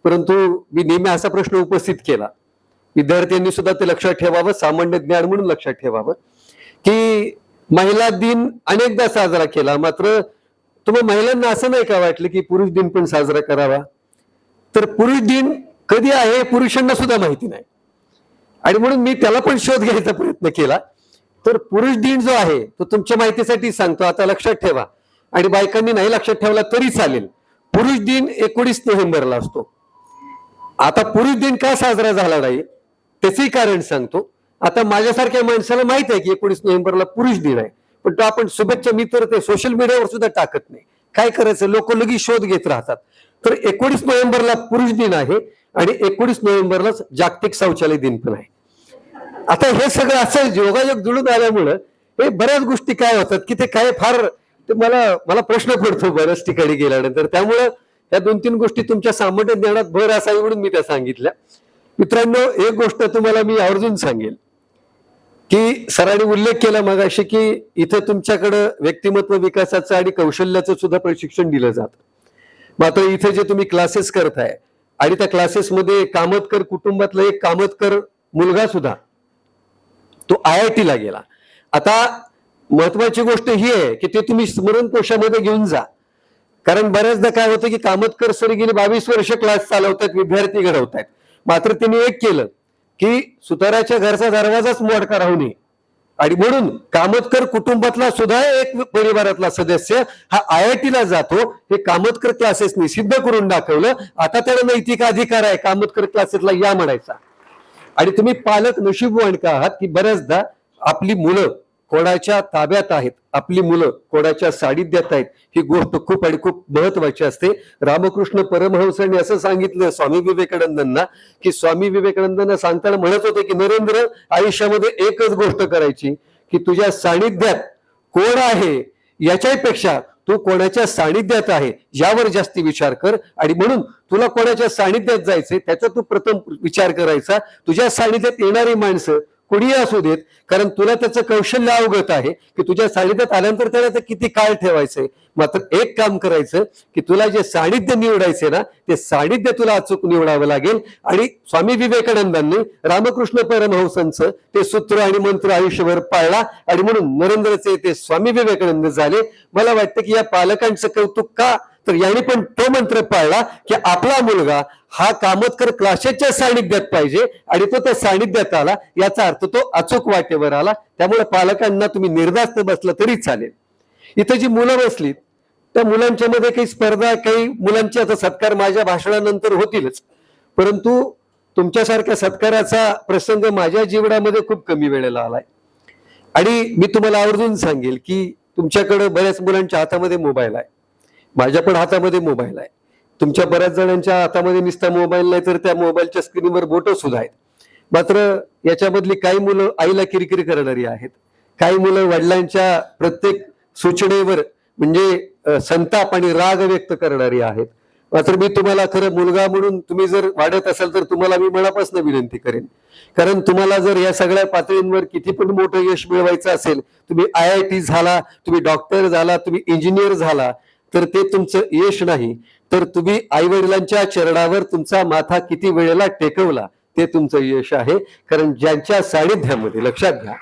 परंतु मी नेहमी असा प्रश्न उपस्थित केला विद्यार्थ्यांनी सुद्धा ते लक्षात ठेवावं, सामान्य ज्ञान म्हणून लक्षात ठेवावं की महिला दिन अनेकदा साजरा केला, मात्र तुम्ही महिलांना असं नाही का वाटलं की पुरुष दिन पण साजरा करावा? तर पुरुष दिन कधी आहे पुरुषांना सुद्धा माहिती नाही, आणि म्हणून मी त्याला पण शोध घ्यायचा प्रयत्न केला. तर पुरुष दिन जो आहे तो तुमच्या माहितीसाठी सांगतो, आता लक्षात ठेवा. आणि बायकांनी नाही लक्षात ठेवला तरी चालेल. पुरुष दिन 19 नोव्हेंबरला असतो. आता पुरुष दिन का साजरा झाला नाही त्याचंही कारण सांगतो. आता माझ्यासारख्या माणसाला माहित आहे की 19 नोव्हेंबरला पुरुष दिन आहे, पण तो आपण शुभेच्छा मी तर ते सोशल मीडियावर सुद्धा टाकत नाही. काय करायचं, लोक लगेच शोध घेत राहतात. तर 19 नोव्हेंबरला पुरुष दिन आहे आणि 19 नोव्हेंबरलाच जागतिक शौचालय दिन पण आहे. आता हे सगळं असं योगायोग जुळून आल्यामुळं हे बऱ्याच गोष्टी काय होतात की ते काय फार मला प्रश्न पडतो बऱ्याच ठिकाणी गेल्यानंतर. त्यामुळं या 2-3 गोष्टी तुमच्या सामान्य ज्ञानात भर असावी म्हणून मी त्या सांगितल्या. मित्रांनो, एक गोष्ट तुम्हाला मी आवर्जून सांगेल की सरांनी उल्लेख केला मगाशी की इथं तुमच्याकडं व्यक्तिमत्व विकासाचं आणि कौशल्याचं सुद्धा प्रशिक्षण दिलं जातं. मात्र इथे जे तुम्ही क्लासेस करताय आणि त्या क्लासेसमध्ये कामतकर कुटुंबातला एक कामतकर मुलगा सुद्धा तो IIT ला गेला. आता महत्वाची गोष्ट ही आहे की ते तुम्ही स्मरणकोशामध्ये घेऊन जा, कारण बऱ्याचदा काय होतं की कामतकर सर गेली 22 वर्ष क्लास चालवतात, विद्यार्थी घडवतात. मात्र त्यांनी एक केलं की सुताराच्या घरचा दरवाजाच मोडका राहू नये, आणि म्हणून कामतकर कुटुंबातला सुद्धा एक परिवारातला सदस्य हा IIT ला जातो. हे कामतकर क्लासेसनी सिद्ध करून दाखवलं. आता त्याला नैतिक अधिकार आहे कामतकर क्लासेसला या म्हणायचा. आणि तुम्ही पालक नशीबवान का आहात की बऱ्याचदा आपली मुलं कोणाच्या ताब्यात आहेत, आपली मुलं कोणाच्या सानिध्यात आहेत. ही गोष्ट खूप आणि खूप महत्वाची असते. रामकृष्ण परमहंसांनी असं सांगितलं स्वामी विवेकानंदांना की स्वामी विवेकानंदांना सांगताना म्हणत होते की नरेंद्र, आयुष्यामध्ये एकच गोष्ट करायची की तुझ्या सानिध्यात कोण आहे याच्यापेक्षा तू कोणाच्या सानिध्यात आहे यावर जास्ती विचार कर. आणि म्हणून तुला कोणाच्या सानिध्यात जायचंय त्याचा तू प्रथम विचार करायचा. तुझ्या सानिध्यात येणारी माणसं कोणीही असू देत, कारण तुला त्याचं कौशल्य अवगत आहे की तुझ्या सानिध्यात आल्यानंतर त्याला ते किती काळ ठेवायचंय. मात्र एक काम करायचं की तुला जे सानिध्य निवडायचे ना ते सानिध्य तुला अचूक निवडावं लागेल. आणि स्वामी विवेकानंदांनी रामकृष्ण परमहंसांचं ते सूत्र आणि मंत्र आयुष्यभर पाळला, आणि म्हणून नरेंद्रचे ते स्वामी विवेकानंद झाले. मला वाटतं की या पालकांचं कौतुक का, तर यांनी पण तो मंत्र पाळला की आपला मुलगा हा कामतकर क्लासेसच्या सानिध्यात पाहिजे, आणि तो त्या सानिध्यात आला. याचा अर्थ तो अचूक वाटेवर आला. त्यामुळे पालकांना तुम्ही निर्धास्त बसला तरी चालेल. इथं जी मुलं बसलीत त्या मुलांच्या मध्ये काही स्पर्धा, काही मुलांचे आता सत्कार माझ्या भाषणानंतर होतीलच, परंतु तुमच्यासारख्या सत्काराचा प्रसंग माझ्या जीवनामध्ये खूप कमी वेळेला आलाय. आणि मी तुम्हाला आवर्जून सांगेल की तुमच्याकडे बऱ्याच मुलांच्या हातामध्ये मोबाईल आहे, माझ्या पण हातामध्ये मोबाईल आहे. तुमच्या बऱ्याच जणांच्या हातामध्ये नुसता मोबाईल नाही तर त्या मोबाईलच्या स्क्रीनवर बोटं सुद्धा आहेत. मात्र याच्यामधली काही मुलं आईला किरकिर करणारी आहेत, काही मुलं वडिलांच्या प्रत्येक सूचनेवर म्हणजे संताप आणि राग व्यक्त करणारी आहेत. मात्र मी तुम्हाला खरं मुलगा म्हणून तुम्ही जर वाढत असाल तर तुम्हाला मी मनापासून विनंती करेन, कारण तुम्हाला जर या सगळ्या पातळींवर किती पण मोठं यश मिळवायचं असेल, तुम्ही IIT झाला, तुम्ही डॉक्टर झाला, तुम्ही इंजिनियर झाला, तर ते तुमचं यश नाही, तर तुम्ही आई वडिलांच्या चरणावर तुमचा माथा किती वेळेला टेकवला ते तुमचं यश आहे. कारण ज्यांच्या सानिध्यामध्ये, लक्षात घ्या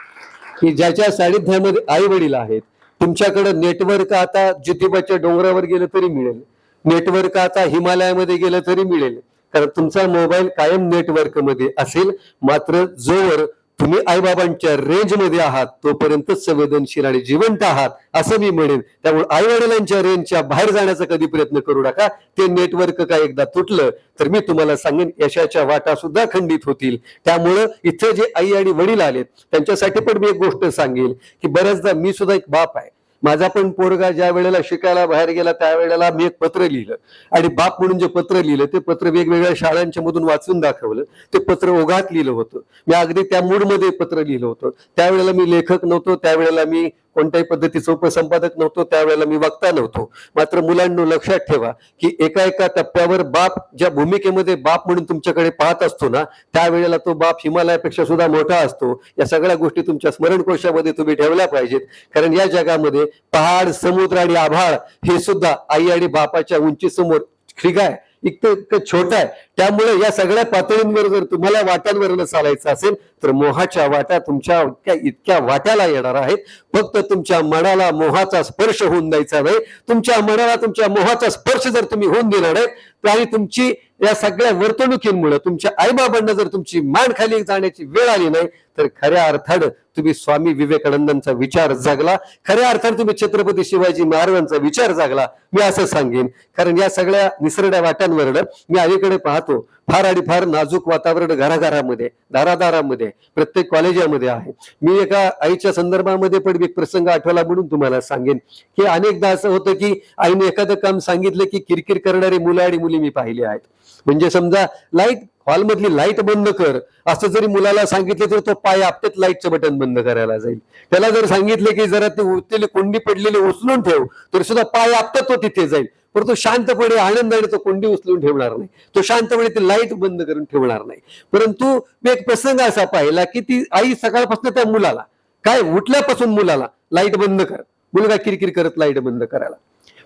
की ज्याच्या सानिध्यामध्ये आई वडील आहेत, तुमच्याकडे नेटवर्क आता ज्योतिबाच्या डोंगरावर गेलं तरी मिळेल, नेटवर्क आता हिमालयामध्ये गेलं तरी मिळेल, कारण तुमचा मोबाईल कायम नेटवर्क मध्ये असेल. मात्र जोवर तुम्ही आईबाबांच्या रेंजमध्ये आहात तोपर्यंत संवेदनशील आणि जिवंत आहात असं मी म्हणेन. त्यामुळे आई वडिलांच्या रेंजच्या बाहेर जाण्याचा कधी प्रयत्न करू नका. ते नेटवर्क काय एकदा तुटलं तर मी तुम्हाला सांगेन यशाच्या वाटा सुद्धा खंडित होतील. त्यामुळं इथे जे आई आणि वडील आलेत त्यांच्यासाठी पण मी एक गोष्ट सांगेल की बऱ्याचदा मी सुद्धा एक बाप आहे. माझा पण पोरगा ज्या वेळेला शिकायला बाहेर गेला त्यावेळेला मी एक पत्र लिहिलं, आणि बाप म्हणून जे पत्र लिहिलं ते पत्र वेगवेगळ्या शाळांच्या मधून वाचून दाखवलं. ते पत्र ओघात लिहिलं होतं, मी अगदी त्या मूडमध्ये पत्र लिहिलं होतं. त्यावेळेला मी लेखक नव्हतो, त्यावेळेला मी कोणत्याही पद्धतीचं उपसंपादक नव्हतो, त्यावेळेला मी वक्ता नव्हतो. मात्र मुलांनो लक्षात ठेवा की एका एका टप्प्यावर बाप ज्या भूमिकेमध्ये बाप म्हणून तुमच्याकडे पाहत असतो ना त्यावेळेला तो बाप हिमालयापेक्षा सुद्धा मोठा असतो. या सगळ्या गोष्टी तुमच्या स्मरणकोशामध्ये तुम्ही ठेवल्या पाहिजेत, कारण या जगामध्ये पहाड, समुद्र आणि आभाळ हे सुद्धा आई आणि बापाच्या उंची समोर ठीक आहे, इतकं इतकं छोटं आहे. त्यामुळे या सगळ्या पातळींवर जर तुम्हाला वाट्यांवरनं चालायचं असेल तर मोहाच्या वाट्या तुमच्या इतक्या वाट्याला येणार आहेत. फक्त तुमच्या मनाला मोहाचा स्पर्श होऊन द्यायचा नाही. तुमच्या मनाला तुमच्या मोहाचा स्पर्श जर तुम्ही होऊन दिला नाही आणि तुमची या सगळ्या वर्तणुकींमुळे तुमच्या आईबाबांना जर तुमची मान खाली जाण्याची वेळ आली नाही तर खऱ्या अर्थानं तुम्ही स्वामी विवेकानंदांचा विचार जागला, खऱ्या अर्थानं तुम्ही छत्रपती शिवाजी महाराजांचा विचार जागला, मी असं सांगेन. कारण या सगळ्या निसरड्या वाट्यांवर मी अलीकडे पाहतो फार आणि फार नाजूक वातावरण घराघरामध्ये, दारादारामध्ये, प्रत्येक कॉलेजामध्ये आहे. मी एका आईच्या संदर्भामध्ये पण एक प्रसंग आठवला म्हणून तुम्हाला सांगेन की अनेकदा असं होतं की आईने एखादं काम सांगितलं की किरकिर करणारी मुलं आणि मुली मी पाहिली आहेत. म्हणजे समजा लाईट हॉलमधली लाईट बंद कर असं जरी मुलाला सांगितलं तर तो पाय आपटेत लाईटचं बटन बंद करायला जाईल. त्याला जर सांगितलं की जरा ती उचलेली कोंडी पडलेली उचलून ठेव तर सुद्धा पाय आपटत तो तिथे जाईल. पण तो शांतपणे आनंदाने तो कोंडी उचलून ठेवणार नाही, तो शांतपणे ती लाईट बंद करून ठेवणार नाही. परंतु मी एक प्रसंग असा पाहिला की ती आई सकाळपासून त्या मुलाला काय उठल्यापासून मुलाला लाईट बंद कर, मुलगा किरकिर करत लाईट बंद करायला.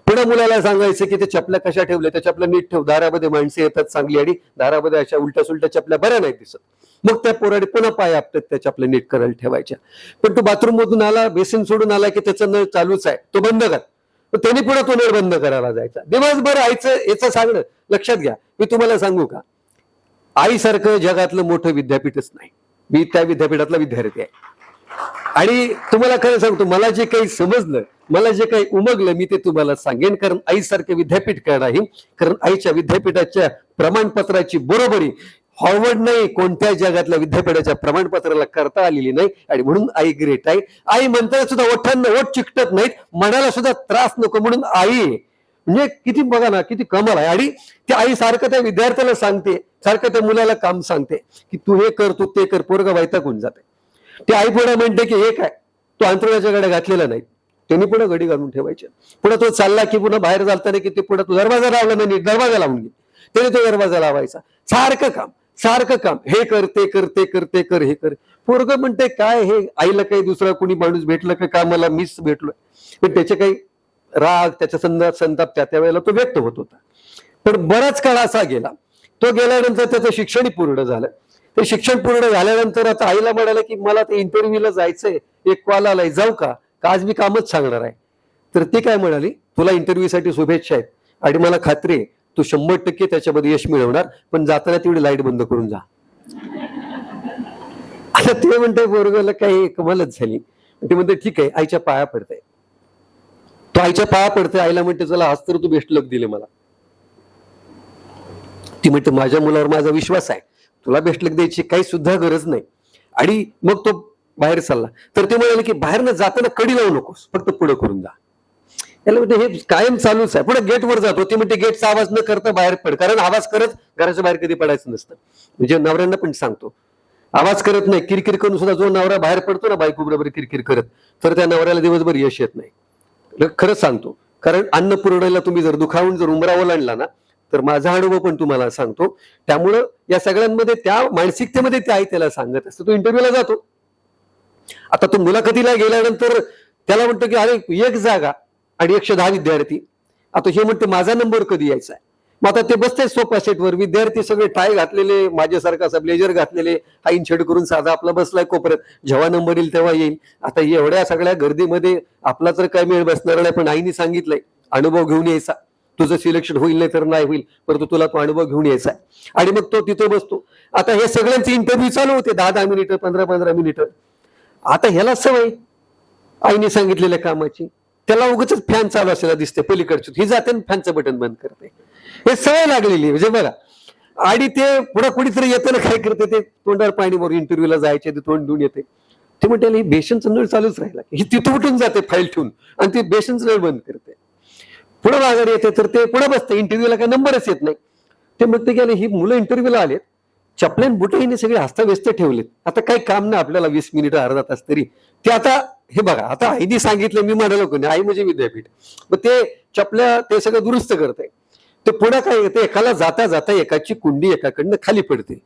पुन्हा मुलाला सांगायचं की ते चपल्या कशा ठेवल्या, त्या चपल्या नीट ठेव, दारामध्ये माणसे येतात चांगली आणि दारामध्ये अशा उलट्या सुलट्या चपल्या बऱ्या नाही दिसत. मग त्या पोराने पुन्हा पाय आपटत त्या चपल्या नीट करायला ठेवायच्या. पण तो बाथरूम मधून आला, बेसिन सोडून आला की त्याचा नळ चालूच आहे, तो बंद कर. त्याने पुन्हा तो नळ बंद करायला जायचा. दिवसभर आईचं याचं सांगणं. लक्षात घ्या, मी तुम्हाला सांगू का, आईसारखं जगातलं मोठं विद्यापीठच नाही. मी त्या विद्यापीठातला विद्यार्थी आहे आणि तुम्हाला खरं सांगतो, मला जे काही समजलं, मला जे काही उमगलं मी ते तुम्हाला सांगेन. कारण आईसारखे विद्यापीठ काय नाही, कारण आईच्या विद्यापीठाच्या प्रमाणपत्राची बरोबरी हॉर्वर्ड नाही कोणत्या जगातल्या विद्यापीठाच्या प्रमाणपत्राला करता आलेली नाही. आणि म्हणून आई ग्रेट आहे. आई म्हणताना सुद्धा ओठांना ओठ चिकटत नाहीत, मनाला सुद्धा त्रास नको म्हणून आई म्हणजे किती बघा ना, किती कमाल आहे. आणि त्या आई सारखं त्या विद्यार्थ्याला सांगते, सारखं त्या मुलाला काम सांगते की तू हे कर, तू ते कर, पोरगा वैतागून जाते. ती आई पुढे म्हणते की हे काय, तो अंतरुणाच्या गड्या घातलेला नाही, त्यांनी पुढे घडी घालून ठेवायचे. पुढे तो चालला की पुन्हा बाहेर चालताना की ते पुढे तो दरवाजा लावला नाही, दरवाजा लावून घे, त्याने तो दरवाजा लावायचा. सारखं काम, सारखं काम, हे कर ते कर ते कर ते कर हे कर. पोरगं म्हणते काय हे, आईला काही दुसरा कोणी माणूस भेटलं का, का मला मीच भेटलोय. पण त्याचे काही राग, त्याच्या संताप त्या वेळेला तो व्यक्त होत होता. पण बराच काळ असा गेला, तो गेल्यानंतर त्याचं शिक्षण पूर्ण झालं. ते शिक्षण पूर्ण झाल्यानंतर आता आईला म्हणाले की मला ते इंटरव्ह्यूला जायचंय, एक कॉल आलाय, जाऊ का, आज मी कामच सांगणार आहे. तर ती काय म्हणाली, तुला इंटरव्ह्यूसाठी शुभेच्छा आहेत आणि मला खात्री आहे तू 100% त्याच्यामध्ये यश मिळवणार, पण जाताना तेवढी लाईट बंद करून जा. आता ते म्हणते पोरगाला काही कमालच झाली. ते म्हणते ठीक आहे, आईच्या पाया पडते. तो आईच्या पाया पडते, आईला म्हणते चला आज तर तू बेस्ट लक दिले मला. ती म्हणते माझ्या मुलावर माझा विश्वास आहे, तुला बेस्ट लक द्यायची काही सुद्धा गरज नाही. आणि मग तो बाहेर चालला. तर ते म्हणाले की बाहेरनं जाताना कडी लावू नकोस, फक्त पुढे करून जा. याला म्हणते हे कायम चालूच आहे. पुढे गेटवर जातो, ती म्हणते गेटचा आवाज न करता बाहेर पड, कारण आवाज करत घराच्या बाहेर कधी पडायचं नसतं. म्हणजे नवऱ्यांना पण सांगतो, आवाज करत नाही, किरकिर करून सुद्धा जो नवरा बाहेर पडतो ना बायको बरोबर किरकिर करत, तर त्या नवऱ्याला दिवसभर यश येत नाही. खरंच सांगतो, कारण अन्न पुरवण्याला तुम्ही जर दुखावून जर उमरा ओलांडला ना, तर माझा अनुभव पण तुम्हाला सांगतो. त्यामुळं या सगळ्यांमध्ये त्या मानसिकतेमध्ये त्या आई त्याला सांगत असतो. तो इंटरव्ह्यूला जातो. आता तो मुलाखतीला गेल्यानंतर त्याला म्हणतो की अरे एक जागा आणि 110 विद्यार्थी. आता हे म्हणते माझा नंबर कधी यायचा आहे. मग आता ते बसते सोफा सेटवर, विद्यार्थी सगळे टाय घातलेले, माझ्यासारखा असा ब्लेजर घातलेले, हाईन छेड करून साधा आपला बसलाय कोपऱ्यात, जेव्हा नंबर येईल तेव्हा येईल. आता एवढ्या सगळ्या गर्दीमध्ये आपला तर काय मेळ बसणार नाही, पण आईने सांगितलंय अनुभव घेऊन यायचा, तुझं सिलेक्शन होईल नाही तर नाही होईल, परंतु तुला तो अनुभव घेऊन यायचा. आणि मग तो तिथे बसतो. आता हे सगळ्यांचे इंटरव्ह्यू चालू होते, 10-10 मिनिटं, 15-15 मिनिटं. आता ह्याला सवय आईने सांगितलेल्या कामाची, त्याला उगाच फॅन चालू असलेला दिसते पलीकडची, ही जाते फॅनचं बटन बंद करते. हे सवय लागलेली म्हणजे बघा. आणि ते पुढे कुणीतरी येताना काय करते, ते तोंडावर पाणी भरून इंटरव्ह्यूला जायचे, ते तोंड देऊन येते. ते म्हणते बेशनचं नळ चालूच राहिला, ही तिथं उठून जाते फाईल ठेवून आणि ती बेशनचं नळ बंद करते. पुढे माघारी येते तर ते पुढे बसते, इंटरव्ह्यूला काही नंबरच येत नाही. ते म्हणते की ही मुलं इंटरव्ह्यूला आलेत, चपलेन बुट हिने सगळे हस्ताव्यस्त ठेवलेत, आता काही काम ना आपल्याला 20 मिनिटं अर्धा तास तरी. ते आता हे बघा, आता आईने सांगितलं, मी म्हणालो कोणी, आई म्हणजे विद्यापीठ, मग ते चपल्या ते सगळं दुरुस्त करते. ते पुढे काय येते, एकाला जाता जाता एकाची कुंडी एकाकडनं खाली पडते.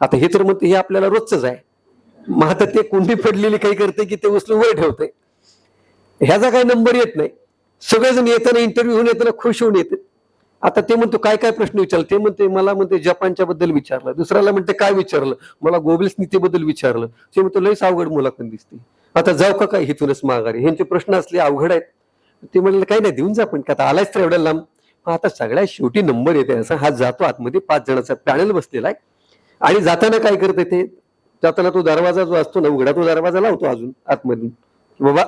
आता हे तर म्हणते हे आपल्याला रोजच आहे. मग आता ते कुंडी पडलेली काही करते की ते उचलून वर ठेवते. ह्याचा काही नंबर येत नाही. सगळेजण येताना इंटरव्ह्यू होऊन येताना खुश होऊन येते. आता ते म्हणतो काय काय प्रश्न विचारले, ते म्हणते मला म्हणते जपानच्या बद्दल विचारलं, दुसऱ्याला म्हणते काय विचारलं, मला गोबल्स नीतीबद्दल विचारलं, ते म्हणतो लयच अवघड मुलाखत दिसते, आता जाऊ का काय इथूनच माघारी, ह्यांचे प्रश्न असले अवघड आहेत. ते म्हणले काही नाही देऊन जा, पण का आता आलायच तर एवढ्या लांब. आता सगळ्यात शेवटी नंबर येते असा, हा जातो आतमध्ये, 5 जणांचा पॅनल बसलेला आहे आणि जाताना काय करते ते, जाताना तो दरवाजा जो असतो ना उघडा, तो दरवाजा लावतो अजून आतमधून, बाबा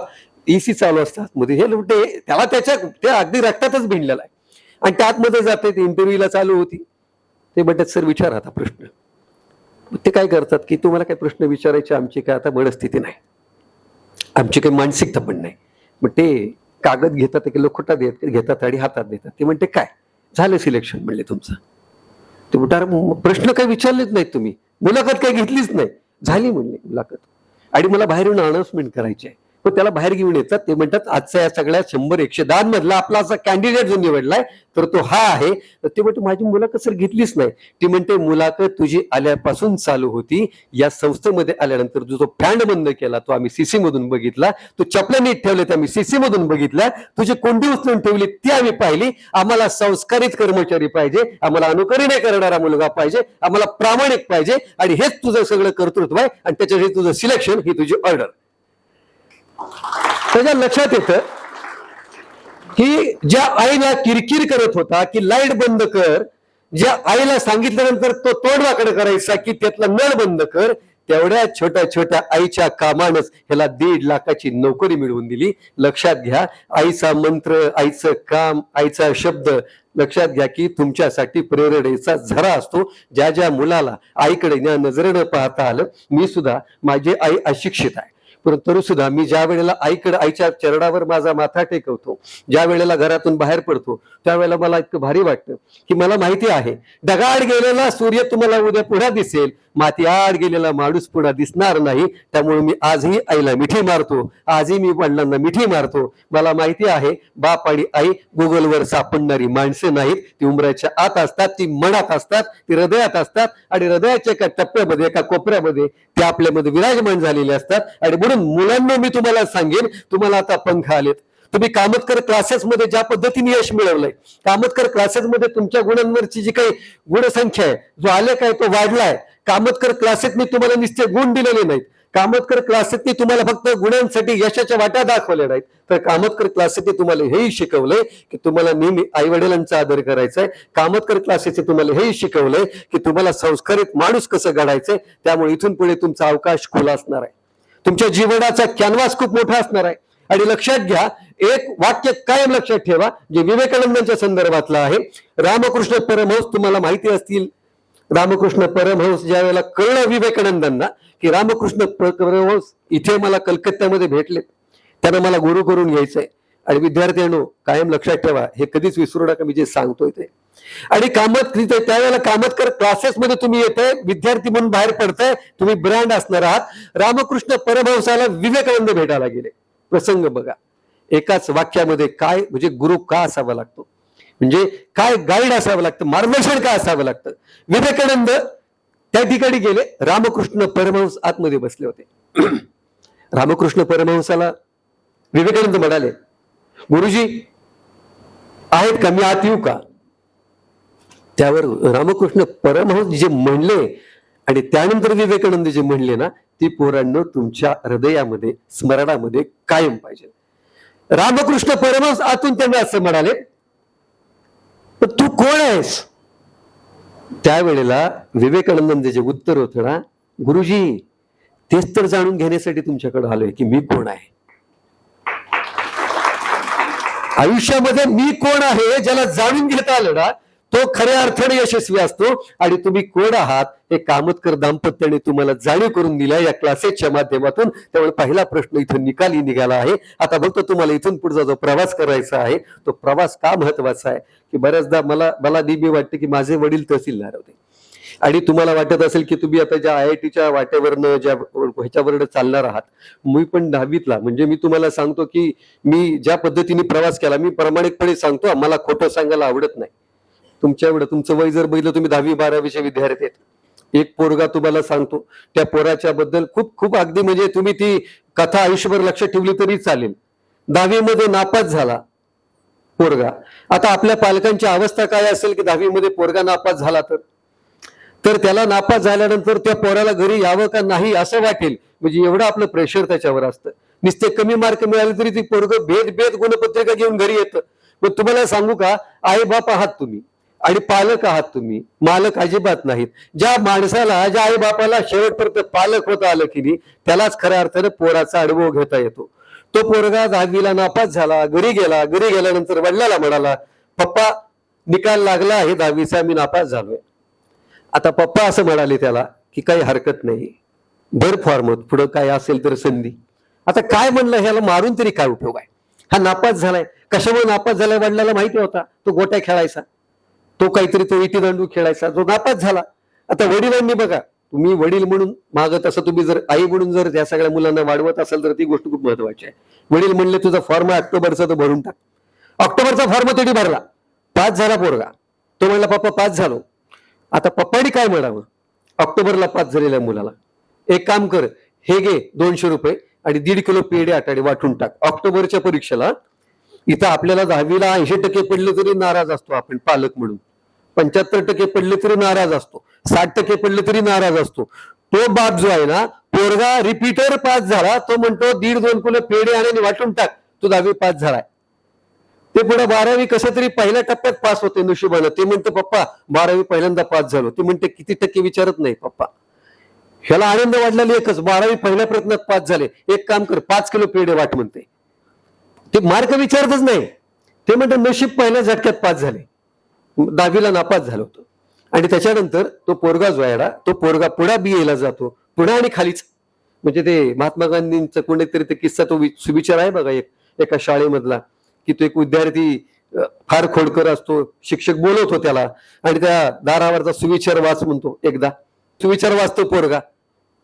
एसी चालू असतं आतमध्ये, हे लुटे त्याला त्या अगदी रक्तातच भिनलेला आहे. आणि त्या आतमध्ये जाते, ते इंटरव्ह्यूला चालू होती, ते म्हणतात सर विचार आता प्रश्न. ते काय करतात की तुम्हाला काय प्रश्न विचारायचे, आमची काय आता मनस्थिती नाही, आमची काही मानसिकता पण नाही. मग ते कागद घेतात, एक लोखोटा घेतात आणि हातात देतात. ते म्हणते काय झालं सिलेक्शन, म्हणले तुमचं. ते म्हणतात प्रश्न काही विचारलेच नाहीत तुम्ही, मुलाखत काही घेतलीच नाही, झाली म्हणले मुलाखत, आणि मला बाहेरून अनाउन्समेंट करायची आहे. पण त्याला बाहेर घेऊन येतात, ते म्हणतात आजचा या सगळ्या 100-110 मधला आपला असा कॅन्डिडेट जो निवडलाय तर तो हा आहे. तर ते म्हणते माझी मुलाखत सर घेतलीच नाही. ती म्हणते मुलाखत तुझी आल्यापासून चालू होती, या संस्थेमध्ये आल्यानंतर जो फॅन बंद केला तो आम्ही सीसी मधून बघितला, तू चपल्या नीट ठेवले ते आम्ही सीसी मधून बघितल्या, तुझी कोंडी उचलून ठेवली ती आम्ही पाहिली. आम्हाला संस्कारित कर्मचारी पाहिजे, आम्हाला अनुकरण करणारा मुलगा पाहिजे, आम्हाला प्रामाणिक पाहिजे, आणि हेच तुझं सगळं कर्तृत्व आहे, आणि त्याच्यासाठी तुझं सिलेक्शन ही तुझी ऑर्डर. त्याच्या लक्षात येतं की ज्या आईला किरकिर करत होता की लाईट बंद कर, ज्या आईला सांगितल्यानंतर तो तोंड वाकडं करायचा की त्यातला नळ बंद कर, तेवढ्या छोट्या छोट्या आईच्या कामानच ह्याला 1.5 लाखाची नोकरी मिळवून दिली. लक्षात घ्या, आईचा मंत्र, आईचं काम, आईचा शब्द लक्षात घ्या की तुमच्यासाठी प्रेरणेचा झरा असतो. ज्या ज्या मुलाला आईकडे या नजरेनं पाहता आलं, मी सुद्धा, माझी आई अशिक्षित आहे, परंतु तरी सुद्धा मी ज्या वेळेला आईकडे, आईच्या चरणावर माझा माथा टेकवतो, ज्या वेळेला घरातून बाहेर पडतो, त्यावेळेला मला इतकं भारी वाटतं की मला माहिती आहे ढगाआड गेलेला सूर्य तुम्हाला उद्या पुन्हा दिसेल, माती आड गेलेला माणूस पुन्हा दिसणार नाही. त्यामुळे मी आजही आईला मिठी मारतो, आजही मी वडिलांना मिठी मारतो. मला माहिती आहे बाप आणि आई गुगलवर सापडणारी माणसं नाहीत, ती उमराच्या आत असतात, ती मनात असतात, ती हृदयात असतात, आणि हृदयाच्या एका टप्प्यामध्ये, एका कोपऱ्यामध्ये ते आपल्यामध्ये विराजमान झालेले असतात. आणि म्हणून मुलांना मी तुम्हाला सांगेन, तुम्हाला आता पंख आलेत. तुम्ही कामतकर क्लासेसमध्ये ज्या पद्धतीने यश मिळवलंय, कामतकर क्लासेसमध्ये तुमच्या गुणांवरची जी काही गुणसंख्या आहे, जो आलेख आहे तो वाढलाय. कामतकर क्लासेसनी तुम्हाला नुसते गुण दिलेले नाहीत, कामतकर क्लासेसनी तुम्हाला फक्त गुणांसाठी यशाच्या वाट्या दाखवल्या नाहीत, तर कामतकर क्लासेसने तुम्हाला हेही शिकवलंय की तुम्हाला नेहमी आई वडिलांचा आदर करायचा आहे. कामतकर क्लासेसने तुम्हाला हेही शिकवलंय की तुम्हाला संस्कारित माणूस कसं घडायचंय. त्यामुळे इथून पुढे तुमचा अवकाश खुला असणार आहे, तुमच्या जीवनाचा कॅनव्हास खूप मोठा असणार आहे. आणि लक्षात घ्या, एक वाक्य कायम लक्षात ठेवा जे विवेकानंदांच्या संदर्भातलं आहे. रामकृष्ण परमहंस तुम्हाला माहिती असतील, रामकृष्ण परमहंस ज्या वेळेला कळलं विवेकानंदांना की रामकृष्ण परमहंस इथे मला कलकत्त्यामध्ये भेटले, त्यांना मला गुरु करून घ्यायचंय. आणि विद्यार्थ्यांनो कायम लक्षात ठेवा, हे कधीच विसरू नका मी जे सांगतोय ते. आणि त्यावेळेला कामतकर क्लासेसमध्ये तुम्ही येताय, विद्यार्थी म्हणून बाहेर पडताय, तुम्ही ब्रँड असणार आहात. रामकृष्ण परमहंसाला विवेकानंद भेटायला गेले. प्रसंग बघा, एकाच वाक्यामध्ये काय म्हणजे गुरु का असावा लागतो, म्हणजे काय गाईड असावं लागतं, मार्गदर्शन का असावं लागतं. विवेकानंद त्या ठिकाणी गेले, रामकृष्ण परमहंस आतमध्ये बसले होते. रामकृष्ण परमहंसाला विवेकानंद म्हणाले, गुरुजी आहेत का, मी आत येऊ का. त्यावर रामकृष्ण परमहंस जे म्हणले आणि त्यानंतर विवेकानंद जे म्हणले ना, ती पोरांनो तुमच्या हृदयामध्ये, स्मरणामध्ये कायम पाहिजे. रामकृष्ण परमहंस आतून त्यांना असं म्हणाले, पण तू कोण आहेस. त्यावेळेला विवेकानंदांचे जे उत्तर होतं ना, गुरुजी तेच तर जाणून घेण्यासाठी तुमच्याकडे आलोय की मी कोण आहे. आयुष्यामध्ये मी कोण आहे ज्याला जाणून घेता आलं ना, तो खऱ्या अर्थाने यशस्वी असतो. आणि तुम्ही कोण आहात हे कामतकर दाम्पत्याने तुम्हाला जाणीव करून दिल्या या क्लासेसच्या माध्यमातून. त्यामुळे पहिला प्रश्न इथून निकाली निघाला आहे. आता फक्त तुम्हाला इथून पुढचा जो प्रवास करायचा आहे, तो प्रवास का महत्वाचा आहे की बऱ्याचदा मला नेहमी वाटतं की माझे वडील तहसीलदार होते, आणि तुम्हाला वाटत असेल की तुम्ही आता ज्या IITच्या वाटेवरनं ज्या ह्याच्यावरनं चालणार आहात, मी पण 10वीतला, म्हणजे मी तुम्हाला सांगतो की मी ज्या पद्धतीने प्रवास केला, मी प्रामाणिकपणे सांगतो, मला खोटं सांगायला आवडत नाही. तुमच्या एवढं तुमचं वय जर बघितलं, तुम्ही 10वी-12वीचे विद्यार्थी आहेत. एक पोरगा तुम्हाला सांगतो, त्या पोराच्या बद्दल खूप खूप अगदी म्हणजे तुम्ही ती कथा आयुष्यभर लक्षात ठेवली तरी चालेल. 10वी मध्ये नापास झाला, पोरगा. आता आपल्या पालकांची अवस्था काय असेल की 10वी मध्ये पोरगा नापास झाला तर त्याला नापास झाल्यानंतर त्या पोराला घरी यावं का नाही असं वाटेल. म्हणजे एवढं आपलं प्रेशर त्याच्यावर असतं. नुसते कमी मार्क मिळाले तरी ती पोरग भेद गुणपत्रिका घेऊन घरी येतं. मग तुम्हाला सांगू का, आई बाप आहात तुम्ही आणि पालक आहात तुम्ही, मालक अजिबात नाहीत. ज्या माणसाला, ज्या आई बापाला शेवटपर्यंत पालक होता आलं की नाही, त्यालाच खऱ्या अर्थानं पोराचा अनुभव घेता येतो. तो पोरगा 10वीला नापास झाला, घरी गेला. घरी गेल्यानंतर वडिलाला म्हणाला, पप्पा निकाल लागला आहे 10वीचा, मी नापास झालोय. आता पप्पा असं म्हणाले त्याला की काही हरकत नाही, भर फॉर्म, पुढं काय असेल तर संधी. आता काय म्हणलं, ह्याला मारून तरी काय उपयोग आहे, हा नापास झालाय. कशामुळे नापास झालाय वडिलाला माहिती होता. तो गोट्या खेळायचा, तो काहीतरी तो इटी दांडू खेळायचा, जो नापास झाला. आता वडिलांनी बघा, तुम्ही वडील म्हणून मागत असं, तुम्ही जर आई म्हणून जर त्या सगळ्या मुलांना वाढवत असाल तर ती गोष्ट खूप महत्वाची आहे. वडील म्हणले तुझा फॉर्म आहे ऑक्टोबरचा, तो भरून टाक. ऑक्टोबरचा फॉर्म तरी भरला, पास झाला पोरगा. तो म्हणला पप्पा पास झालो. आता पप्पानी काय म्हणावं ऑक्टोबरला पास झालेल्या मुलाला, एक काम कर, हे घे 200 रुपये आणि 1.5 किलो पेढे आटाडे वाटून टाक. ऑक्टोबरच्या परीक्षेला इथं आपल्याला 10वीला 80% पडले तरी नाराज असतो आपण पालक म्हणून, 75% पडले तरी नाराज असतो, 60% पडले तरी नाराज असतो. तो बाप जो आहे ना, पोरगा रिपीटर पास झाला, तो म्हणतो 1.5-2 किलो पेढे आणि वाटून टाक, तो 10वी पास झालाय. ते पुढे 12वी कसं तरी पहिल्या टप्प्यात पास होते नशिबानं. ते म्हणते पप्पा 12वी पहिल्यांदा पास झालो. ते म्हणते किती टक्के विचारत नाही पप्पा. ह्याला आनंद वाटलेला एकच, 12वी पहिल्या प्रयत्नात पास झाले. एक काम कर, 5 किलो पेढे वाट म्हणते. ते मार्क विचारतच नाही. ते म्हणते नशीब पहिल्या झटक्यात पास झाले, 10वीला नापास झालो होतो. आणि त्याच्यानंतर तो पोरगा जो आहे ना, तो पोरगा पुढा BA ला जातो, पुढे आणि खालीच. म्हणजे ते महात्मा गांधींचा कोणीतरी ते किस्सा, तो सुविचार आहे बघा एका शाळेमधला, की तो एक विद्यार्थी फार खोडकर असतो, शिक्षक बोलवतो त्याला आणि त्या दारावरचा सुविचार वाच म्हणतो. एकदा सुविचार वाचतो पोरगा,